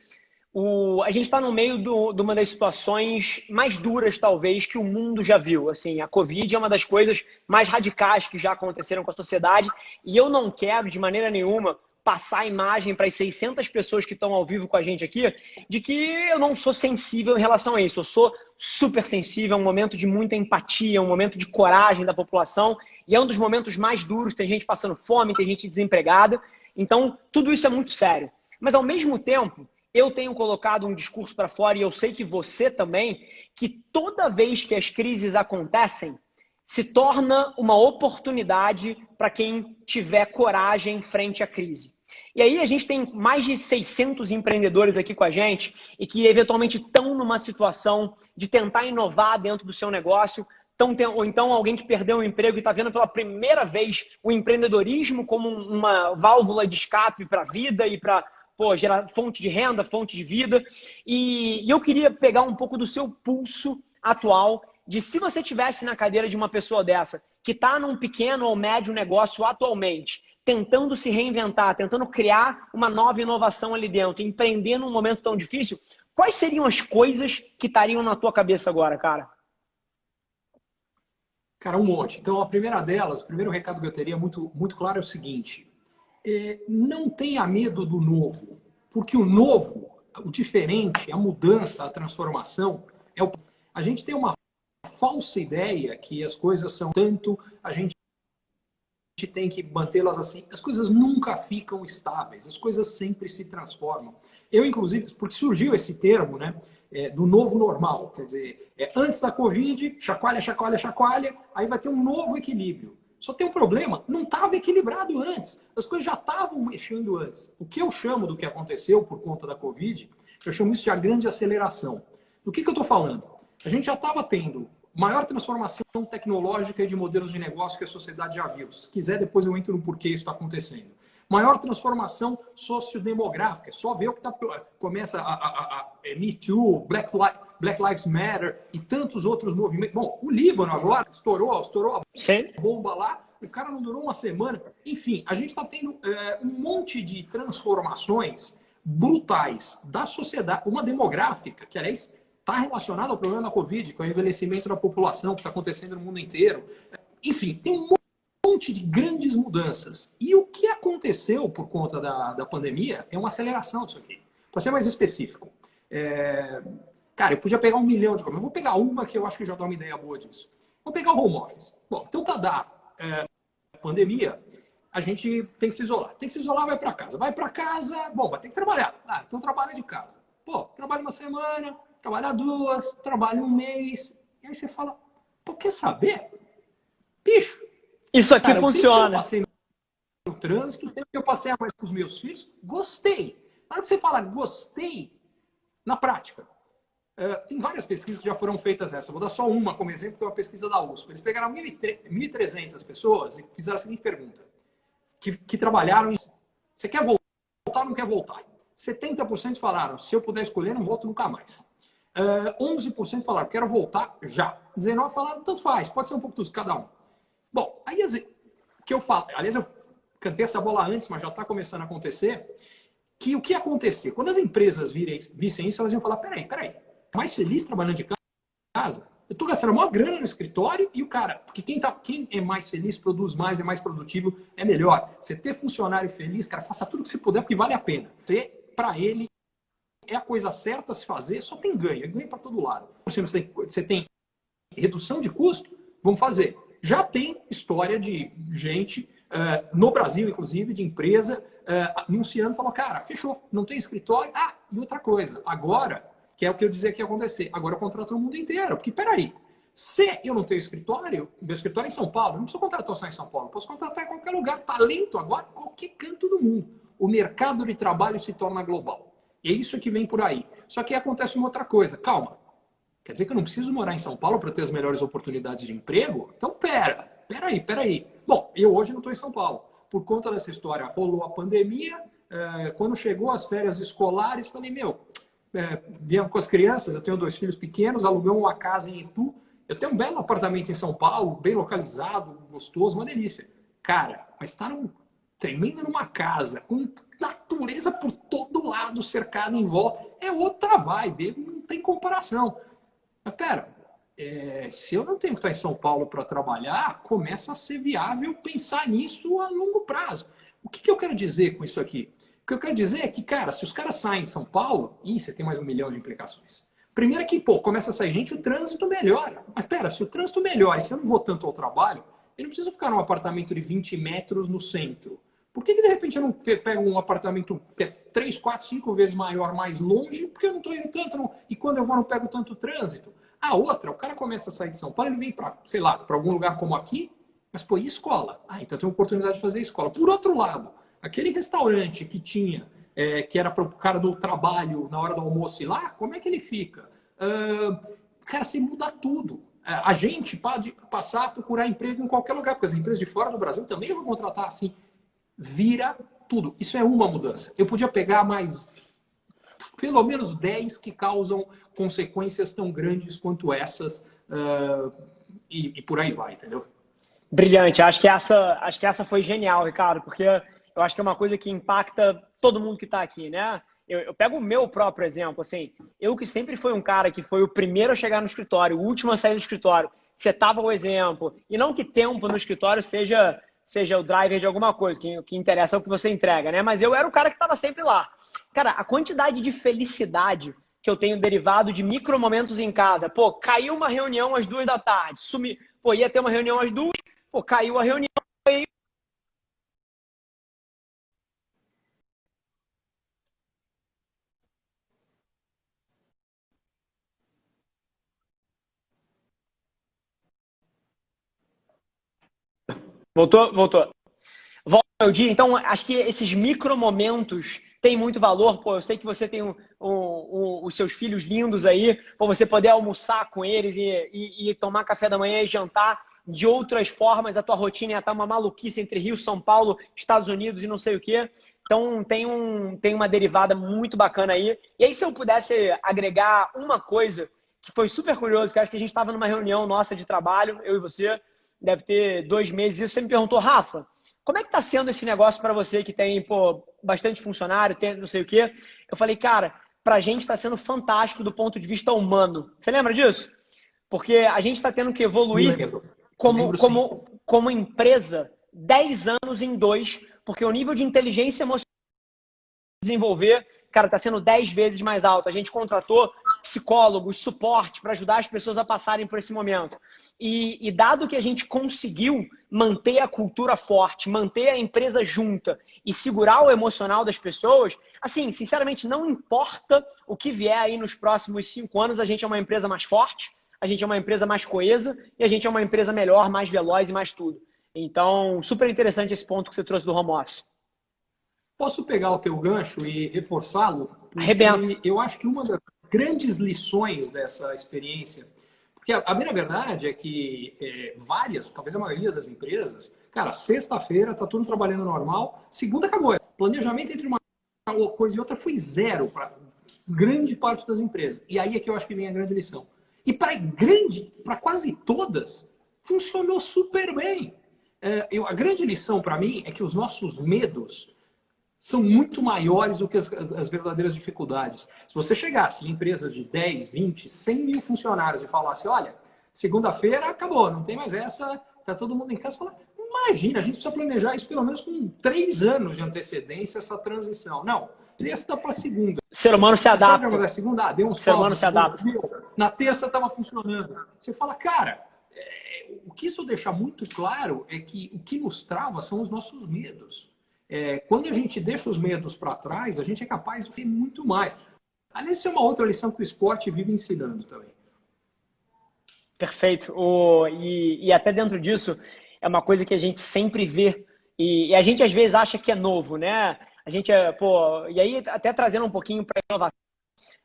Speaker 1: a gente está no meio de uma das situações mais duras, talvez, que o mundo já viu. Assim, a Covid é uma das coisas mais radicais que já aconteceram com a sociedade e eu não quero, de maneira nenhuma, passar a imagem para as 600 pessoas que estão ao vivo com a gente aqui, de que eu não sou sensível em relação a isso. Eu sou super sensível, é um momento de muita empatia, um momento de coragem da população, e é um dos momentos mais duros, tem gente passando fome, tem gente desempregada, então tudo isso é muito sério. Mas ao mesmo tempo, eu tenho colocado um discurso para fora, e eu sei que você também, que toda vez que as crises acontecem, se torna uma oportunidade para quem tiver coragem frente à crise. E aí a gente tem mais de 600 empreendedores aqui com a gente e que eventualmente estão numa situação de tentar inovar dentro do seu negócio, ou então alguém que perdeu o emprego e está vendo pela primeira vez o empreendedorismo como uma válvula de escape para a vida e para gerar fonte de renda, fonte de vida. E eu queria pegar um pouco do seu pulso atual de se você estivesse na cadeira de uma pessoa dessa, que está num pequeno ou médio negócio atualmente, tentando se reinventar, tentando criar uma nova inovação ali dentro, empreender num momento tão difícil, quais seriam as coisas que estariam na tua cabeça agora, cara?
Speaker 2: Cara, um monte. Então, a primeira delas, o primeiro recado que eu teria muito, muito claro é o seguinte: não tenha medo do novo, porque o novo, o diferente, a mudança, a transformação, a gente tem uma falsa ideia que as coisas são tanto, a gente tem que mantê-las assim. As coisas nunca ficam estáveis, as coisas sempre se transformam. Eu, inclusive, porque surgiu esse termo, né, do novo normal, quer dizer, antes da Covid, chacoalha, chacoalha, chacoalha, aí vai ter um novo equilíbrio. Só tem um problema, não estava equilibrado antes, as coisas já estavam mexendo antes. O que eu chamo do que aconteceu por conta da Covid, eu chamo isso de a grande aceleração. Do que eu estou falando? A gente já estava tendo maior transformação tecnológica e de modelos de negócio que a sociedade já viu. Se quiser, depois eu entro no porquê isso está acontecendo. Maior transformação sociodemográfica. É só ver o que começa Me Too, Black Lives Matter e tantos outros movimentos. Bom, o Líbano agora estourou a bomba lá, o cara não durou uma semana. Enfim, a gente está tendo um monte de transformações brutais da sociedade, uma demográfica, que, aliás, está relacionada ao problema da Covid, que é o envelhecimento da população que está acontecendo no mundo inteiro. Enfim, tem um monte de grandes mudanças. E o que aconteceu por conta da pandemia é uma aceleração disso aqui. Para ser mais específico, cara, eu podia pegar 1 milhão de coisas, mas vou pegar uma que eu acho que já dá uma ideia boa disso. Vou pegar o home office. Bom, então da pandemia, a gente tem que se isolar. Tem que se isolar, vai para casa. Vai para casa, bom, vai ter que trabalhar. Ah, então trabalha de casa. Pô, trabalha uma semana, trabalha 2, trabalha 1 mês. E aí você fala, pô, quer saber? Bicho,
Speaker 1: isso aqui funciona.
Speaker 2: Eu passei no trânsito, o tempo que eu passei a mais com os meus filhos, gostei. Na hora que você fala gostei, na prática, tem várias pesquisas que já foram feitas essa. Vou dar só uma como exemplo, que é uma pesquisa da USP. Eles pegaram 1.300 pessoas e fizeram a seguinte pergunta. Que trabalharam em... Você quer voltar ou não quer voltar? 70% falaram, se eu puder escolher, não volto nunca mais. 11% falaram, quero voltar já. 19% falaram, tanto faz, pode ser um pouco de cada um. Bom, aí que eu falo, aliás, eu cantei essa bola antes, mas já está começando a acontecer, que o que acontecia? Quando as empresas vissem isso, elas iam falar, peraí, mais feliz trabalhando de casa? Eu estou gastando a maior grana no escritório e o cara, porque quem é mais feliz, produz mais, é mais produtivo, é melhor. Você ter funcionário feliz, cara, faça tudo que você puder, porque vale a pena. Para ele, é a coisa certa a se fazer, só tem ganho, é ganho para todo lado. Você tem redução de custo, vamos fazer. Já tem história de gente, no Brasil, inclusive, de empresa, anunciando, falou, cara, fechou, não tem escritório. Ah, e outra coisa, agora, que é o que eu dizia que ia acontecer, agora eu contrato no mundo inteiro, porque peraí, se eu não tenho escritório, meu escritório é em São Paulo, eu não preciso contratar só em São Paulo, posso contratar em qualquer lugar, talento agora, qualquer canto do mundo. O mercado de trabalho se torna global. E é isso que vem por aí. Só que acontece uma outra coisa, calma. Quer dizer que eu não preciso morar em São Paulo para ter as melhores oportunidades de emprego? Então, peraí. Bom, eu hoje não estou em São Paulo. Por conta dessa história, rolou a pandemia. Quando chegou as férias escolares, falei, viemos com as crianças, eu tenho 2 filhos pequenos, alugamos uma casa em Itu. Eu tenho um belo apartamento em São Paulo, bem localizado, gostoso, uma delícia. Cara, mas está tremendo numa casa, com natureza por todo lado, cercada em volta. É outra vibe, não tem comparação. Mas pera, se eu não tenho que estar em São Paulo para trabalhar, começa a ser viável pensar nisso a longo prazo. O que eu quero dizer com isso aqui? O que eu quero dizer é que, cara, se os caras saem de São Paulo, você tem mais 1 milhão de implicações. Primeiro é que, começa a sair gente, o trânsito melhora. Mas pera, se o trânsito melhora e se eu não vou tanto ao trabalho, eu não preciso ficar num apartamento de 20 metros no centro. Por que de repente eu não pego um apartamento que é 3, 4, 5 vezes maior, mais longe, porque eu não estou indo tanto, e quando eu vou não pego tanto trânsito? A outra, o cara começa a sair de São Paulo, ele vem para, sei lá, para algum lugar como aqui, mas e escola? Então tem oportunidade de fazer escola. Por outro lado, aquele restaurante que tinha, que era para o cara do trabalho, na hora do almoço ir lá, como é que ele fica? Cara, você muda tudo. A gente pode passar a procurar emprego em qualquer lugar, porque as empresas de fora do Brasil também vão contratar assim. Vira tudo. Isso é uma mudança. Eu podia pegar mais pelo menos 10 que causam consequências tão grandes quanto essas e por aí vai, entendeu?
Speaker 1: Brilhante. Acho que essa foi genial, Ricardo, porque eu acho que é uma coisa que impacta todo mundo que está aqui, né? Eu pego o meu próprio exemplo, assim, eu que sempre fui um cara que foi o primeiro a chegar no escritório, o último a sair do escritório, setava o exemplo, e não que tempo no escritório seja o driver de alguma coisa, que interessa é o que você entrega, né? Mas eu era o cara que estava sempre lá. Cara, a quantidade de felicidade que eu tenho derivado de micromomentos em casa. Caiu uma reunião às 2 da tarde, sumi. Ia ter uma reunião às 2, caiu a reunião. Voltou? Voltou. Volta ao dia. Então, acho que esses micromomentos têm muito valor. Eu sei que você tem os seus filhos lindos aí, você poder almoçar com eles e tomar café da manhã e jantar. de outras formas, a tua rotina ia estar uma maluquice entre Rio, São Paulo, Estados Unidos e não sei o quê. Então, tem uma derivada muito bacana aí. E aí, se eu pudesse agregar uma coisa que foi super curioso, que acho que a gente estava numa reunião nossa de trabalho, eu e você, deve ter 2 meses, e você me perguntou, Rafa, como é que está sendo esse negócio para você que tem, pô, bastante funcionário, tem não sei o quê? Eu falei, cara, para a gente está sendo fantástico do ponto de vista humano. Você lembra disso? Porque a gente está tendo que evoluir como empresa 10 anos em 2, porque o nível de inteligência emocional desenvolver, cara, está sendo 10 vezes mais alto. A gente contratou psicólogos, suporte para ajudar as pessoas a passarem por esse momento. E dado que a gente conseguiu manter a cultura forte, manter a empresa junta e segurar o emocional das pessoas, assim, sinceramente, não importa o que vier aí nos próximos 5 anos, a gente é uma empresa mais forte, a gente é uma empresa mais coesa e a gente é uma empresa melhor, mais veloz e mais tudo. Então, super interessante esse ponto que você trouxe do home office.
Speaker 2: Posso pegar o teu gancho e reforçá-lo?
Speaker 1: Arrebenta.
Speaker 2: Eu acho que uma das grandes lições dessa experiência, porque a minha verdade é que várias, talvez a maioria das empresas, cara, sexta-feira tá tudo trabalhando normal, segunda acabou. Planejamento entre uma coisa e outra foi zero para grande parte das empresas. E aí é que eu acho que vem a grande lição. E para quase todas, funcionou super bem. A grande lição para mim é que os nossos medos são muito maiores do que as verdadeiras dificuldades. Se você chegasse em empresas de 10, 20, 100 mil funcionários e falasse, olha, segunda-feira acabou, não tem mais essa, tá todo mundo em casa, fala, imagina, a gente precisa planejar isso pelo menos com 3 anos de antecedência, essa transição. Não, sexta para segunda.
Speaker 1: O ser humano se adapta.
Speaker 2: Na segunda, deu uns
Speaker 1: ser humano se adapta.
Speaker 2: Na terça estava funcionando. Você fala, cara, o que isso deixa muito claro é que o que nos trava são os nossos medos. Quando a gente deixa os medos para trás, a gente é capaz de ter muito mais. Aliás, isso é uma outra lição que o esporte vive ensinando também.
Speaker 1: Perfeito. E até dentro disso, é uma coisa que a gente sempre vê. E a gente, às vezes, acha que é novo, né? A gente, e aí, até trazendo um pouquinho para inovação,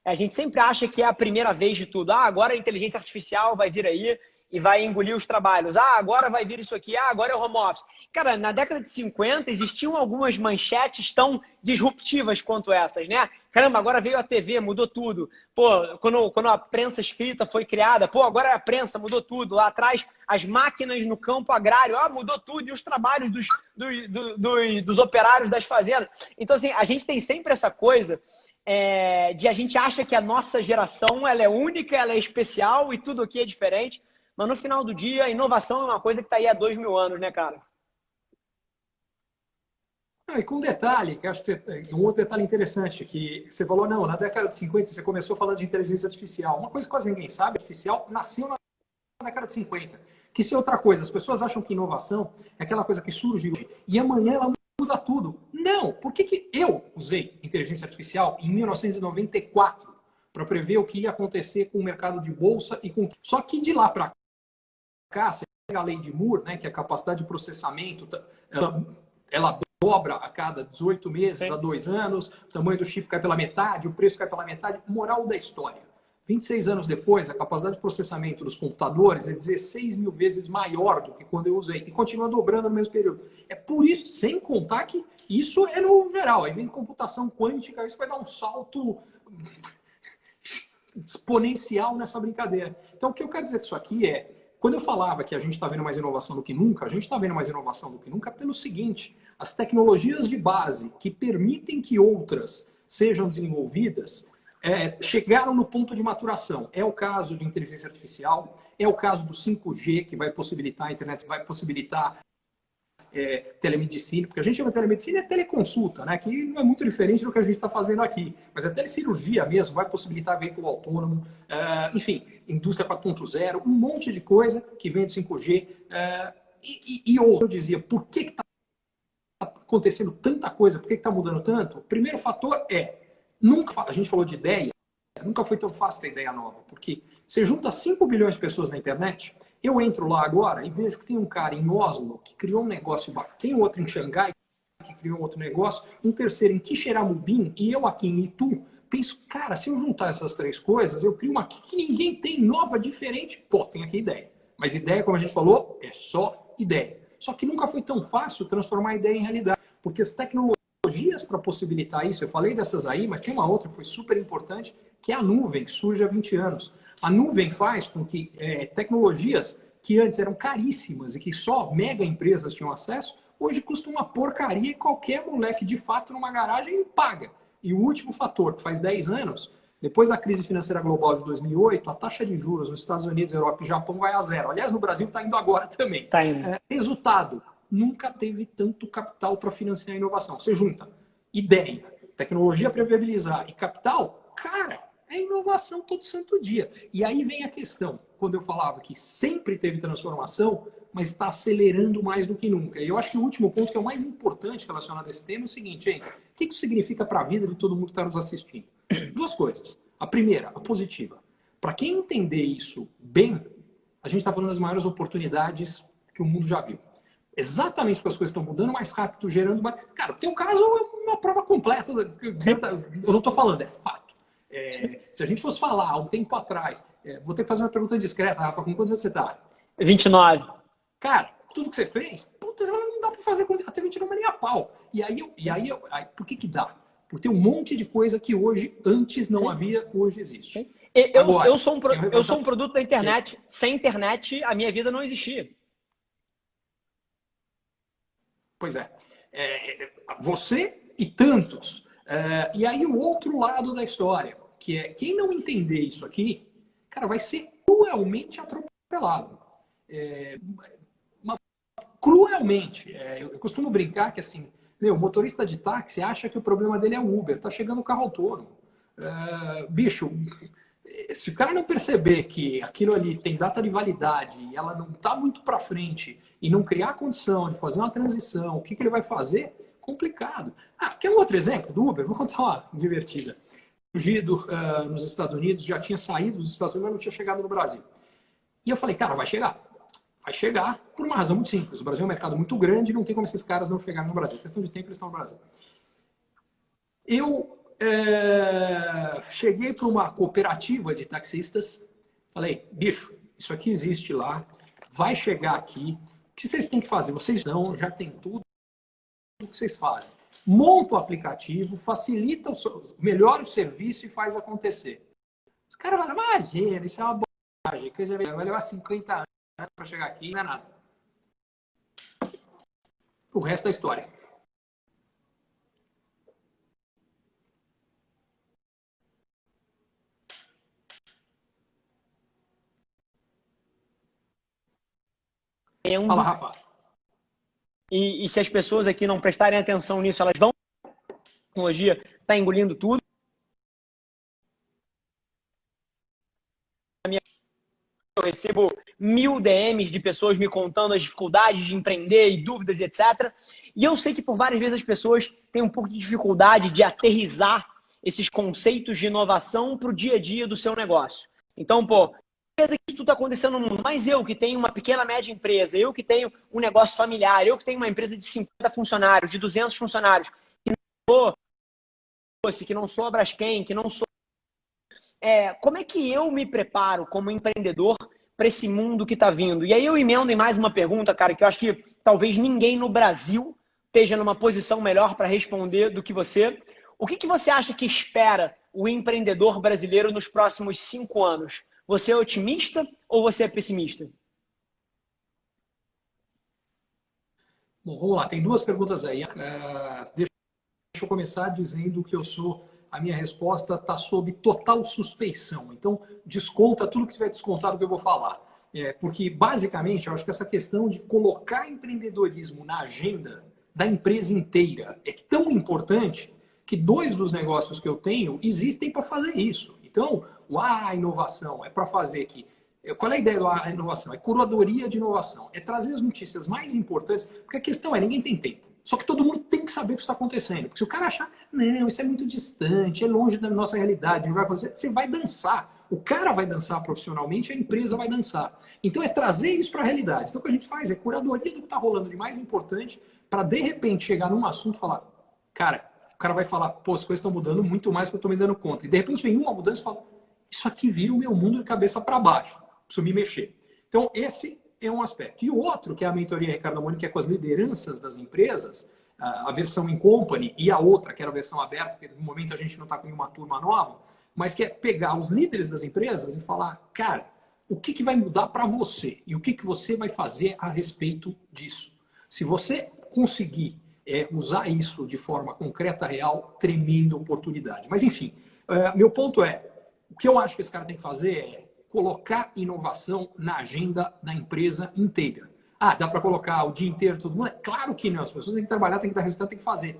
Speaker 1: a gente sempre acha que é a primeira vez de tudo. Agora a inteligência artificial vai vir aí e vai engolir os trabalhos. Agora vai vir isso aqui. Agora é o home office. Cara, na década de 50 existiam algumas manchetes tão disruptivas quanto essas, né? Caramba, agora veio a TV, mudou tudo. Pô, quando a prensa escrita foi criada, pô, agora é a prensa, mudou tudo. Lá atrás, as máquinas no campo agrário, mudou tudo. E os trabalhos dos operários das fazendas. Então, assim, a gente tem sempre essa coisa de a gente acha que a nossa geração ela é única, ela é especial e tudo aqui é diferente. Mas no final do dia, a inovação é uma coisa que está aí há 2.000 anos, né, cara?
Speaker 2: E com um detalhe, que acho que um outro detalhe interessante, que você falou, não, na década de 50 você começou falando de inteligência artificial. Uma coisa que quase ninguém sabe, artificial nasceu na década de 50. Que se é outra coisa, as pessoas acham que inovação é aquela coisa que surge e amanhã ela muda tudo. Não, por que eu usei inteligência artificial em 1994 para prever o que ia acontecer com o mercado de bolsa e com... Só que de lá para cá, você pega a lei de Moore, né, que é a capacidade de processamento, ela dobra a cada 18 meses, a 2 anos, o tamanho do chip cai pela metade, o preço cai pela metade. Moral da história. 26 anos depois, a capacidade de processamento dos computadores é 16 mil vezes maior do que quando eu usei. E continua dobrando no mesmo período. É por isso, sem contar que isso é no geral. Aí vem computação quântica, isso vai dar um salto exponencial nessa brincadeira. Então, o que eu quero dizer com isso aqui é, quando eu falava que a gente está vendo mais inovação do que nunca, a gente está vendo mais inovação do que nunca pelo seguinte: as tecnologias de base que permitem que outras sejam desenvolvidas chegaram no ponto de maturação. É o caso de inteligência artificial, é o caso do 5G, que vai possibilitar a internet, vai possibilitar telemedicina, porque a gente chama de telemedicina teleconsulta, né? Que não é muito diferente do que a gente está fazendo aqui, mas a telecirurgia mesmo vai possibilitar veículo autônomo, enfim, indústria 4.0, um monte de coisa que vem do 5G. Eu dizia, por que está acontecendo tanta coisa, por que está mudando tanto? O primeiro fator a gente falou de ideia, nunca foi tão fácil ter ideia nova, porque você junta 5 bilhões de pessoas na internet, eu entro lá agora e vejo que tem um cara em Oslo que criou um negócio bacana, tem outro em Xangai que criou outro negócio, um terceiro em Quixeramobim e eu aqui em Itu, penso, cara, se eu juntar essas 3 coisas, eu crio uma aqui que ninguém tem, nova, diferente, pô, tem aqui ideia. Mas ideia, como a gente falou, é só ideia. Só que nunca foi tão fácil transformar a ideia em realidade, porque as tecnologias para possibilitar isso, eu falei dessas aí, mas tem uma outra que foi super importante, que é a nuvem, que surge há 20 anos. A nuvem faz com que tecnologias que antes eram caríssimas e que só mega empresas tinham acesso, hoje custa uma porcaria e qualquer moleque de fato numa garagem paga. E o último fator, que faz 10 anos, depois da crise financeira global de 2008, a taxa de juros nos Estados Unidos, Europa e Japão vai a zero. Aliás, no Brasil está indo agora também.
Speaker 1: Tá indo.
Speaker 2: Resultado, nunca teve tanto capital para financiar a inovação. Você junta ideia, tecnologia para viabilizar e capital, cara, é inovação todo santo dia. E aí vem a questão, quando eu falava que sempre teve transformação, mas está acelerando mais do que nunca. E eu acho que o último ponto, que é o mais importante relacionado a esse tema, é o seguinte, gente, o que isso significa para a vida de todo mundo que está nos assistindo? Duas coisas. A primeira, a positiva. Para quem entender isso bem, a gente está falando das maiores oportunidades que o mundo já viu. Exatamente porque as coisas estão mudando mais rápido, gerando mais... Cara, o teu caso é uma prova completa. Eu não estou falando, é fato. Se a gente fosse falar há um tempo atrás, vou ter que fazer uma pergunta discreta, Rafa, com quantos anos você está?
Speaker 1: 29.
Speaker 2: Cara, tudo que você fez, puta, não dá para fazer até 29 nem a pau. E aí, por que dá? Porque tem um monte de coisa que hoje, antes não havia, hoje existe.
Speaker 1: Eu sou um produto da internet. Sem internet, a minha vida não existia.
Speaker 2: Pois é. Você e tantos. E aí o outro lado da história, que é quem não entender isso aqui, cara, vai ser cruelmente atropelado. Cruelmente. Eu costumo brincar que assim, o motorista de táxi acha que o problema dele é o Uber, tá chegando o carro autônomo. Bicho, se o cara não perceber que aquilo ali tem data de validade e ela não tá muito para frente e não criar condição de fazer uma transição, o que ele vai fazer? Complicado. Quer um outro exemplo do Uber? Vou contar uma divertida. Surgido nos Estados Unidos, já tinha saído dos Estados Unidos, mas não tinha chegado no Brasil. E eu falei, cara, vai chegar. Vai chegar por uma razão muito simples. O Brasil é um mercado muito grande e não tem como esses caras não chegarem no Brasil. Questão de tempo, eles estão no Brasil. Eu cheguei para uma cooperativa de taxistas, falei, bicho, isso aqui existe lá, vai chegar aqui, o que vocês têm que fazer? Vocês não, já tem tudo o que vocês fazem. Monta o aplicativo, facilita, melhora o serviço e faz acontecer. Os caras falam, imagina, isso é uma bobagem, vai levar 50 anos para chegar aqui, não é nada. O resto é história. Fala, Rafa.
Speaker 1: E se as pessoas aqui não prestarem atenção nisso, elas vão... A tecnologia está engolindo tudo. Eu recebo 1000 DMs de pessoas me contando as dificuldades de empreender e dúvidas e etc. E eu sei que por várias vezes as pessoas têm um pouco de dificuldade de aterrissar esses conceitos de inovação para o dia a dia do seu negócio. Então, certeza que isso tudo está acontecendo no mundo, mas eu que tenho uma pequena, média empresa, eu que tenho um negócio familiar, eu que tenho uma empresa de 50 funcionários, de 200 funcionários, que não sou a Braskem, que não sou... como é que eu me preparo como empreendedor para esse mundo que está vindo? E aí eu emendo em mais uma pergunta, cara, que eu acho que talvez ninguém no Brasil esteja numa posição melhor para responder do que você. O que você acha que espera o empreendedor brasileiro nos próximos 5 anos? Você é otimista ou você é pessimista?
Speaker 2: Bom, vamos lá. Tem duas perguntas aí. Deixa eu começar dizendo que a minha resposta está sob total suspeição. Então, desconta tudo que tiver descontado que eu vou falar. Porque, basicamente, eu acho que essa questão de colocar empreendedorismo na agenda da empresa inteira é tão importante que 2 dos negócios que eu tenho existem para fazer isso. Então, a inovação é para fazer aqui. Qual é a ideia da inovação? É curadoria de inovação. É trazer as notícias mais importantes, porque a questão é, ninguém tem tempo. Só que todo mundo tem que saber o que está acontecendo. Porque se o cara achar, não, isso é muito distante, é longe da nossa realidade, não vai acontecer, você vai dançar. O cara vai dançar profissionalmente, a empresa vai dançar. Então é trazer isso para a realidade. Então o que a gente faz é curadoria do que está rolando de mais importante para, de repente, chegar num assunto e falar, cara, o cara vai falar, as coisas estão mudando muito mais do que eu estou me dando conta. E de repente vem uma mudança e fala, isso aqui vira o meu mundo de cabeça para baixo. Preciso me mexer. Então, esse é um aspecto. E o outro, que é a mentoria Ricardo Amoni, que é com as lideranças das empresas, a versão in company, e a outra, que era a versão aberta, que no momento a gente não está com nenhuma turma nova, mas que é pegar os líderes das empresas e falar, cara, o que vai mudar para você? E o que você vai fazer a respeito disso? Se você conseguir usar isso de forma concreta, real, tremenda oportunidade. Mas, enfim, meu ponto é, o que eu acho que esse cara tem que fazer é colocar inovação na agenda da empresa inteira. Ah, dá para colocar o dia inteiro todo mundo? Claro que não. As pessoas têm que trabalhar, têm que dar resultado, têm que fazer.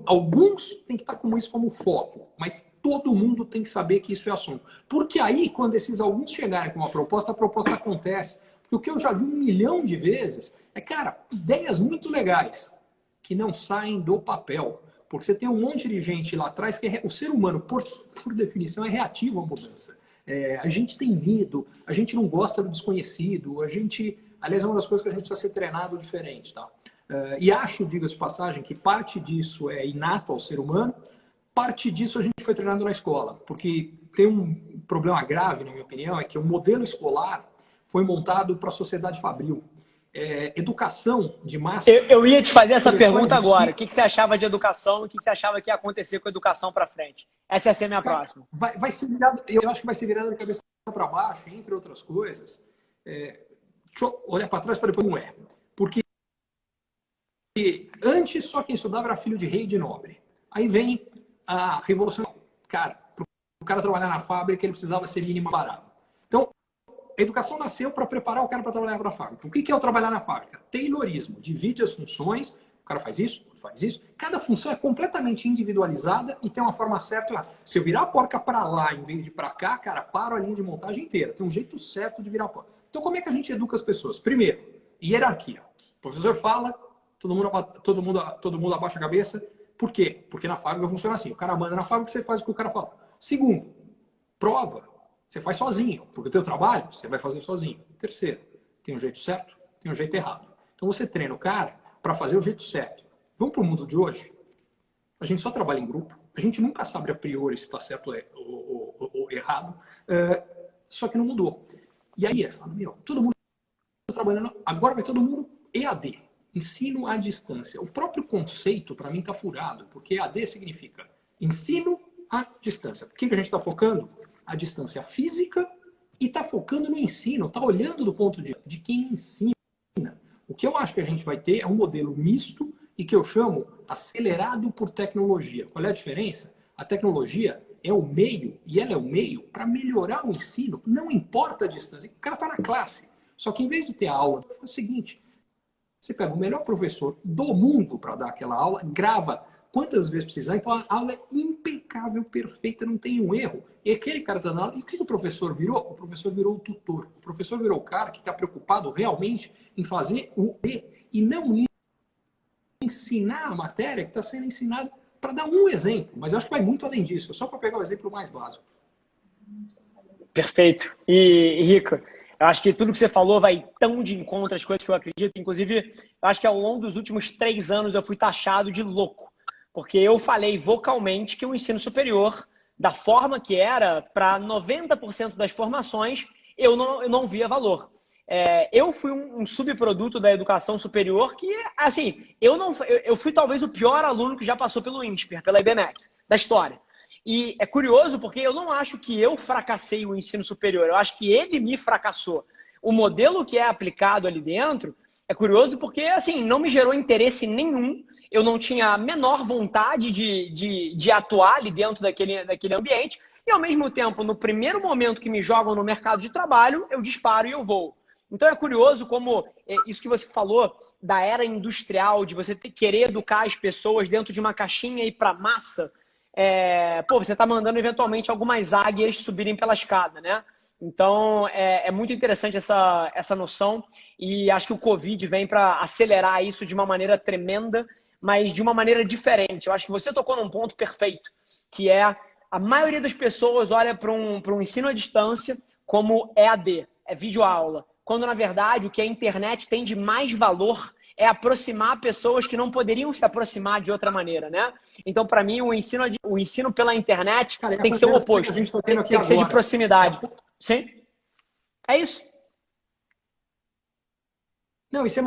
Speaker 2: Alguns têm que estar com isso como foco, mas todo mundo tem que saber que isso é assunto. Porque aí, quando esses alguns chegarem com uma proposta, a proposta acontece. Porque o que eu já vi 1 milhão de vezes é, cara, ideias muito legais que não saem do papel. Porque você tem um monte de gente lá atrás que o ser humano, por definição, é reativo à mudança. A gente tem medo, a gente não gosta do desconhecido, aliás, é uma das coisas que a gente precisa ser treinado diferente, tá? E acho, diga-se de passagem, que parte disso é inato ao ser humano, parte disso a gente foi treinado na escola, porque tem um problema grave, na minha opinião, é que o modelo escolar foi montado para a sociedade fabril. Educação de massa...
Speaker 1: Eu ia te fazer essa pergunta agora. O que você achava de educação e o que você achava que ia acontecer com a educação para frente? Essa ia ser a minha próxima.
Speaker 2: Vai ser virado, eu acho que vai ser virado de cabeça para baixo, entre outras coisas. Deixa eu olhar para trás para depois não é. Porque antes só quem estudava era filho de rei e de nobre. Aí vem a revolução. Cara, para o cara trabalhar na fábrica, ele precisava ser mínimo parado. Então, a educação nasceu para preparar o cara para trabalhar na fábrica. O que é o trabalhar na fábrica? Taylorismo. Divide as funções, o cara faz isso, faz isso. Cada função é completamente individualizada e tem uma forma certa. Se eu virar a porca para lá em vez de para cá, cara, paro a linha de montagem inteira. Tem um jeito certo de virar a porca. Então, como é que a gente educa as pessoas? Primeiro, hierarquia. O professor fala, todo mundo abaixa a cabeça. Por quê? Porque na fábrica funciona assim. O cara manda na fábrica, você faz o que o cara fala. Segundo, prova. Você faz sozinho, porque o teu trabalho você vai fazer sozinho. Terceiro, tem um jeito certo, tem um jeito errado. Então você treina o cara para fazer o jeito certo. Vamos para o mundo de hoje? A gente só trabalha em grupo, a gente nunca sabe a priori se está certo ou errado, só que não mudou. E aí ele fala, todo mundo está trabalhando, agora vai todo mundo EAD, ensino à distância. O próprio conceito para mim está furado, porque EAD significa ensino à distância. Por que a gente está focando? A distância física e está focando no ensino, está olhando do ponto de quem ensina. O que eu acho que a gente vai ter é um modelo misto e que eu chamo acelerado por tecnologia. Qual é a diferença? A tecnologia é o meio, e ela é o meio para melhorar o ensino, não importa a distância. O cara está na classe. Só que em vez de ter a aula, faz o seguinte, você pega o melhor professor do mundo para dar aquela aula, grava quantas vezes precisar, então a aula é impecável, perfeita, não tem um erro. E aquele cara está na aula, e o que o professor virou? O professor virou o tutor. O professor virou o cara que está preocupado realmente em fazer o E e não em ensinar a matéria que está sendo ensinada, para dar um exemplo. Mas eu acho que vai muito além disso, só para pegar o exemplo mais básico.
Speaker 1: Perfeito. E Rico, eu acho que tudo que você falou vai tão de encontro às coisas que eu acredito. Inclusive, eu acho que ao longo dos últimos 3 anos eu fui taxado de louco. Porque eu falei vocalmente que o ensino superior, da forma que era, para 90% das formações, eu não via valor. Eu fui um subproduto da educação superior que, assim, eu fui talvez o pior aluno que já passou pelo INSPER, pela IBMEC, da história. E é curioso porque eu não acho que eu fracassei o ensino superior, eu acho que ele me fracassou. O modelo que é aplicado ali dentro é curioso porque, assim, não me gerou interesse nenhum. Eu não tinha a menor vontade de atuar ali dentro daquele ambiente. E, ao mesmo tempo, no primeiro momento que me jogam no mercado de trabalho, eu disparo e eu vou. Então, é curioso como isso que você falou da era industrial, de você querer educar as pessoas dentro de uma caixinha e ir para massa. Você está mandando, eventualmente, algumas águias subirem pela escada, né? Então, é muito interessante essa noção. E acho que o Covid vem para acelerar isso de uma maneira tremenda, mas de uma maneira diferente. Eu acho que você tocou num ponto perfeito, que é a maioria das pessoas olha para um ensino à distância como EAD, é videoaula, quando, na verdade, o que a internet tem de mais valor é aproximar pessoas que não poderiam se aproximar de outra maneira, né? Então, para mim, o ensino pela internet tem que ser o oposto, tem que ser de proximidade. Sim? É isso.
Speaker 2: Não, e você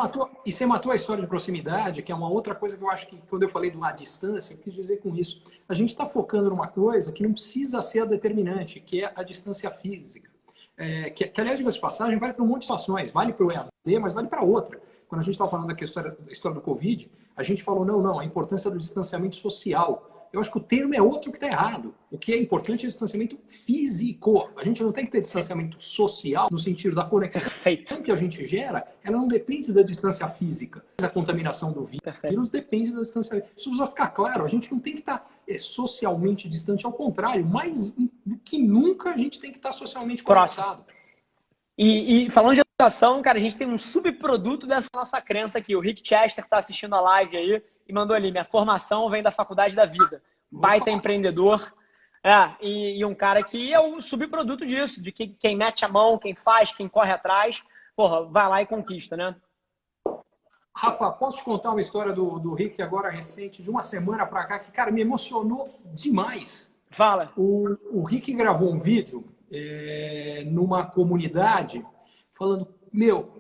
Speaker 2: matou a história de proximidade, que é uma outra coisa que eu acho que, quando eu falei à distância, eu quis dizer com isso. A gente está focando numa coisa que não precisa ser a determinante, que é a distância física. Que aliás, diga de passagem, vale para um monte de situações. Vale para o EAD, mas vale para outra. Quando a gente estava falando da história do Covid, a gente falou, não, a importância do distanciamento social. Eu acho que o termo é outro que está errado. O que é importante é o distanciamento físico. A gente não tem que ter distanciamento social no sentido da conexão
Speaker 1: Perfeito.
Speaker 2: que a gente gera, ela não depende da distância física. A contaminação do vírus depende da distância. Isso precisa ficar claro. A gente não tem que estar socialmente distante, ao contrário. Mais do que nunca, a gente tem que estar socialmente conectado.
Speaker 1: E falando de educação, cara, a gente tem um subproduto dessa nossa crença aqui. O Rick Chester está assistindo a live aí e mandou ali: minha formação vem da faculdade da vida. Baita empreendedor. E um cara que é o subproduto disso, de quem mete a mão, quem faz, quem corre atrás, porra, vai lá e conquista, né?
Speaker 2: Rafa, posso te contar uma história do Rick agora recente, de uma semana para cá, que, cara, me emocionou demais.
Speaker 1: Fala.
Speaker 2: O Rick gravou um vídeo numa comunidade falando,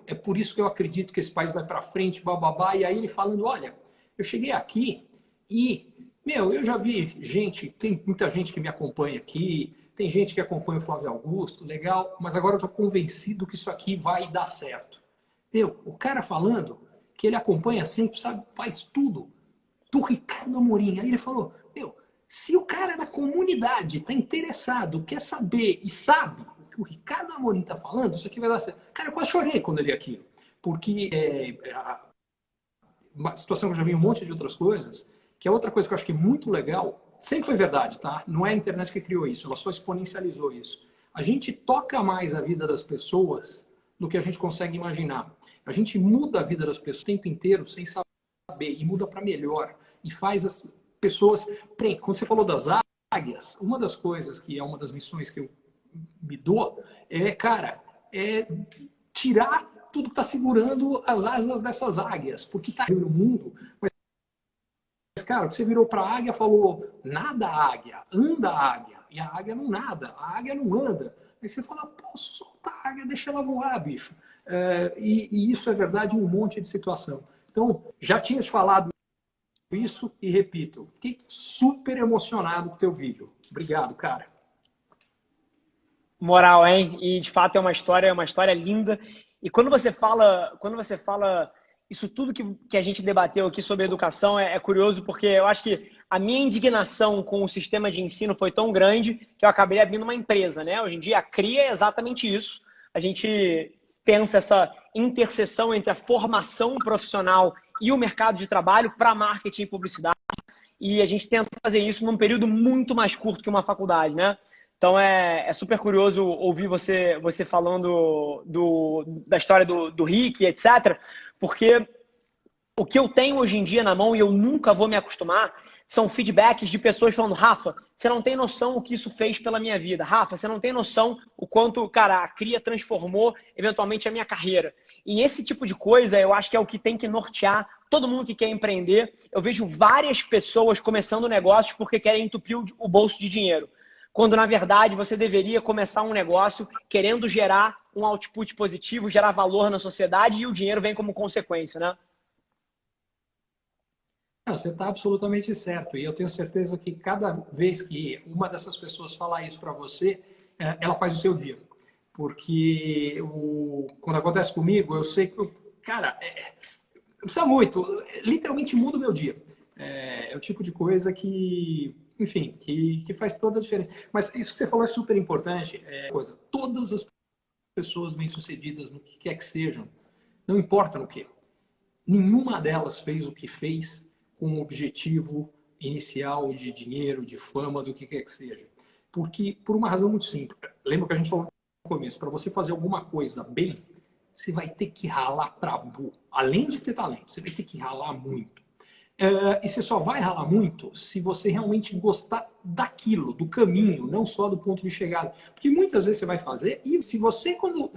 Speaker 2: é por isso que eu acredito que esse país vai para frente, bababá. E aí ele falando, olha, eu cheguei aqui e, eu já vi gente, tem muita gente que me acompanha aqui, tem gente que acompanha o Flávio Augusto, legal, mas agora eu estou convencido que isso aqui vai dar certo. O cara falando que ele acompanha sempre, sabe, faz tudo, do Ricardo Amorim. Aí ele falou, se o cara da comunidade está interessado, quer saber e sabe o que o Ricardo Amorim está falando, isso aqui vai dar certo. Cara, eu quase chorei quando eu li aquilo. Porque uma situação que eu já vi um monte de outras coisas, que é outra coisa que eu acho que é muito legal, sempre foi verdade, tá? Não é a internet que criou isso, ela só exponencializou isso. A gente toca mais a vida das pessoas do que a gente consegue imaginar. A gente muda a vida das pessoas o tempo inteiro sem saber, e muda para melhor. E faz as pessoas... Quando você falou das águias, uma das coisas que é uma das missões que eu me dou é tirar tudo que está segurando as asas dessas águias, porque está no mundo. Mas, cara, você virou para a águia e falou, nada águia, anda águia. E a águia não nada, a águia não anda. Aí você fala, pô, solta a águia, deixa ela voar, bicho. E isso é verdade em um monte de situação. Então, já tinha te falado isso e repito, fiquei super emocionado com o teu vídeo. Obrigado, cara.
Speaker 1: Moral, hein? E de fato é uma história linda. E quando você fala isso tudo que a gente debateu aqui sobre educação é curioso, porque eu acho que a minha indignação com o sistema de ensino foi tão grande que eu acabei abrindo uma empresa, né? Hoje em dia a CRIA é exatamente isso. A gente pensa essa interseção entre a formação profissional e o mercado de trabalho para marketing e publicidade. E a gente tenta fazer isso num período muito mais curto que uma faculdade, né? Então é super curioso ouvir você falando da história do Rick, etc. Porque o que eu tenho hoje em dia na mão, e eu nunca vou me acostumar, são feedbacks de pessoas falando, Rafa, você não tem noção o que isso fez pela minha vida. Rafa, você não tem noção o quanto, cara, a CRIA transformou eventualmente a minha carreira. E esse tipo de coisa eu acho que é o que tem que nortear todo mundo que quer empreender. Eu vejo várias pessoas começando negócios porque querem entupir o bolso de dinheiro. Quando, na verdade, você deveria começar um negócio querendo gerar um output positivo, gerar valor na sociedade e o dinheiro vem como consequência, né?
Speaker 2: Não, você está absolutamente certo. E eu tenho certeza que cada vez que uma dessas pessoas falar isso para você, ela faz o seu dia. Porque quando acontece comigo, eu sei que, cara, não precisa muito, literalmente muda o meu dia. É o tipo de coisa que, enfim, que faz toda a diferença. Mas isso que você falou é super importante. Todas as pessoas bem-sucedidas no que quer que sejam, não importa no que, nenhuma delas fez o que fez com um objetivo inicial de dinheiro, de fama, do que quer que seja. Porque, por uma razão muito simples. Lembra que a gente falou no começo, para você fazer alguma coisa bem, você vai ter que ralar para burro. Além de ter talento, você vai ter que ralar muito. E você só vai ralar muito se você realmente gostar daquilo, do caminho, não só do ponto de chegada. Porque muitas vezes você vai fazer, e se você, quando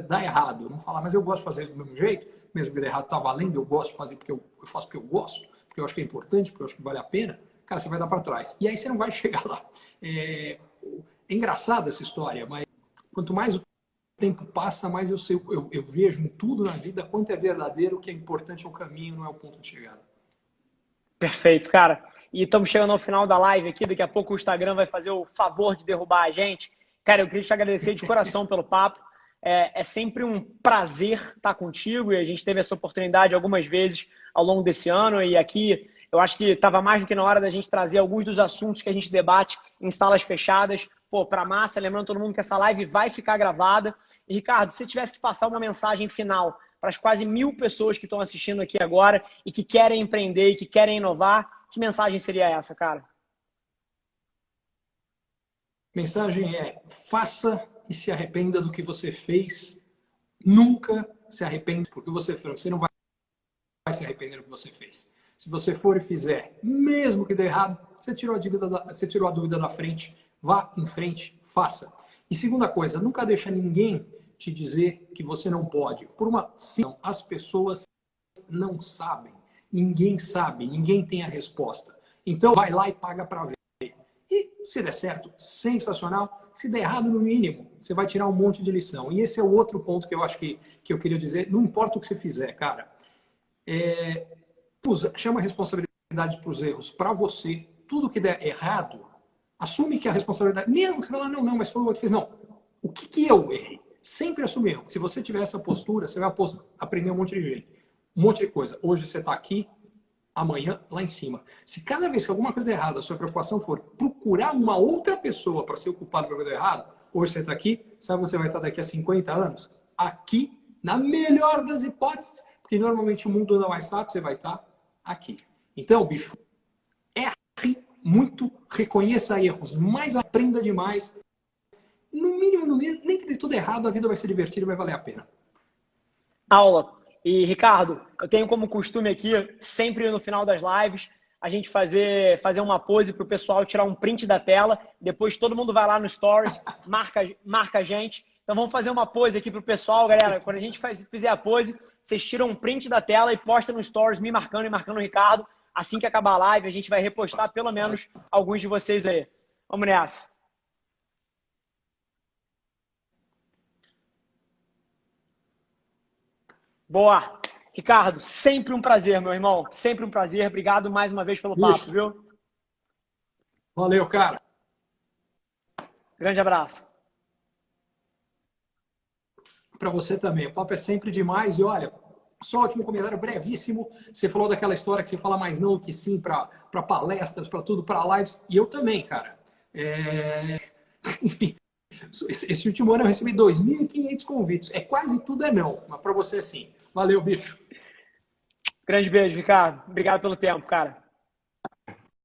Speaker 2: dá errado, não falar, mas eu gosto de fazer isso do mesmo jeito, mesmo que dê errado, tá valendo, eu gosto de fazer porque eu faço porque eu gosto, porque eu acho que é importante, porque eu acho que vale a pena, cara, você vai dar para trás. E aí você não vai chegar lá. É engraçada essa história, mas quanto mais o tempo passa, mais eu vejo em tudo na vida quanto é verdadeiro, o que é importante é o caminho, não é o ponto de chegada.
Speaker 1: Perfeito, cara. E estamos chegando ao final da live aqui. Daqui a pouco o Instagram vai fazer o favor de derrubar a gente. Cara, eu queria te agradecer de coração pelo papo. É sempre um prazer estar contigo e a gente teve essa oportunidade algumas vezes ao longo desse ano. E aqui eu acho que estava mais do que na hora da gente trazer alguns dos assuntos que a gente debate em salas fechadas. Pô, para a massa, lembrando todo mundo que essa live vai ficar gravada. E, Ricardo, se tivesse que passar uma mensagem final para as quase 1000 pessoas que estão assistindo aqui agora e que querem empreender e que querem inovar, que mensagem seria essa, cara?
Speaker 2: Mensagem é: faça e se arrependa do que você fez. Nunca se arrependa porque você fez. Você não vai se arrepender do que você fez. Se você for e fizer, mesmo que dê errado, você tirou a dúvida da frente. Vá em frente, faça. E segunda coisa, nunca deixa ninguém te dizer que você não pode. Por uma sim, as pessoas não sabem. Ninguém sabe, ninguém tem a resposta. Então vai lá e paga para ver. E se der certo, sensacional. Se der errado, no mínimo, você vai tirar um monte de lição. E esse é o outro ponto que eu acho que eu queria dizer. Não importa o que você fizer, cara. Chama a responsabilidade para os erros. Para você, tudo que der errado, assume que a responsabilidade... Mesmo que você fale, não, mas foi o outro que fez. Não. O que eu errei? Sempre assumir erro. Se você tiver essa postura, você vai aprender um monte de jeito. Um monte de coisa. Hoje você está aqui, amanhã lá em cima. Se cada vez que alguma coisa é errada, a sua preocupação for procurar uma outra pessoa para ser o culpado pelo que deu errado, hoje você está aqui, sabe onde você vai estar daqui a 50 anos? Aqui, na melhor das hipóteses, porque normalmente o mundo anda mais rápido, você vai estar aqui. Então, bicho, erre muito, reconheça erros, mas aprenda demais. No mínimo, nem que dê tudo errado, a vida vai ser divertida e vai valer a pena.
Speaker 1: Aula. E, Ricardo, eu tenho como costume aqui, sempre no final das lives, a gente fazer uma pose para o pessoal tirar um print da tela. Depois todo mundo vai lá no Stories, marca a gente. Então vamos fazer uma pose aqui para o pessoal, galera. Quando a gente fizer a pose, vocês tiram um print da tela e postam no Stories, me marcando e marcando o Ricardo. Assim que acabar a live, a gente vai repostar pelo menos alguns de vocês aí. Vamos nessa. Boa! Ricardo, sempre um prazer, meu irmão. Sempre um prazer. Obrigado mais uma vez pelo papo, viu?
Speaker 2: Valeu, cara.
Speaker 1: Grande abraço.
Speaker 2: Para você também. O papo é sempre demais. E olha, só um último comentário brevíssimo. Você falou daquela história que você fala mais não que sim para palestras, para tudo, para lives. E eu também, cara. Enfim, esse último ano eu recebi 2.500 convites. Quase tudo é não, mas para você é sim. Valeu, bicho.
Speaker 1: Grande beijo, Ricardo. Obrigado pelo tempo, cara.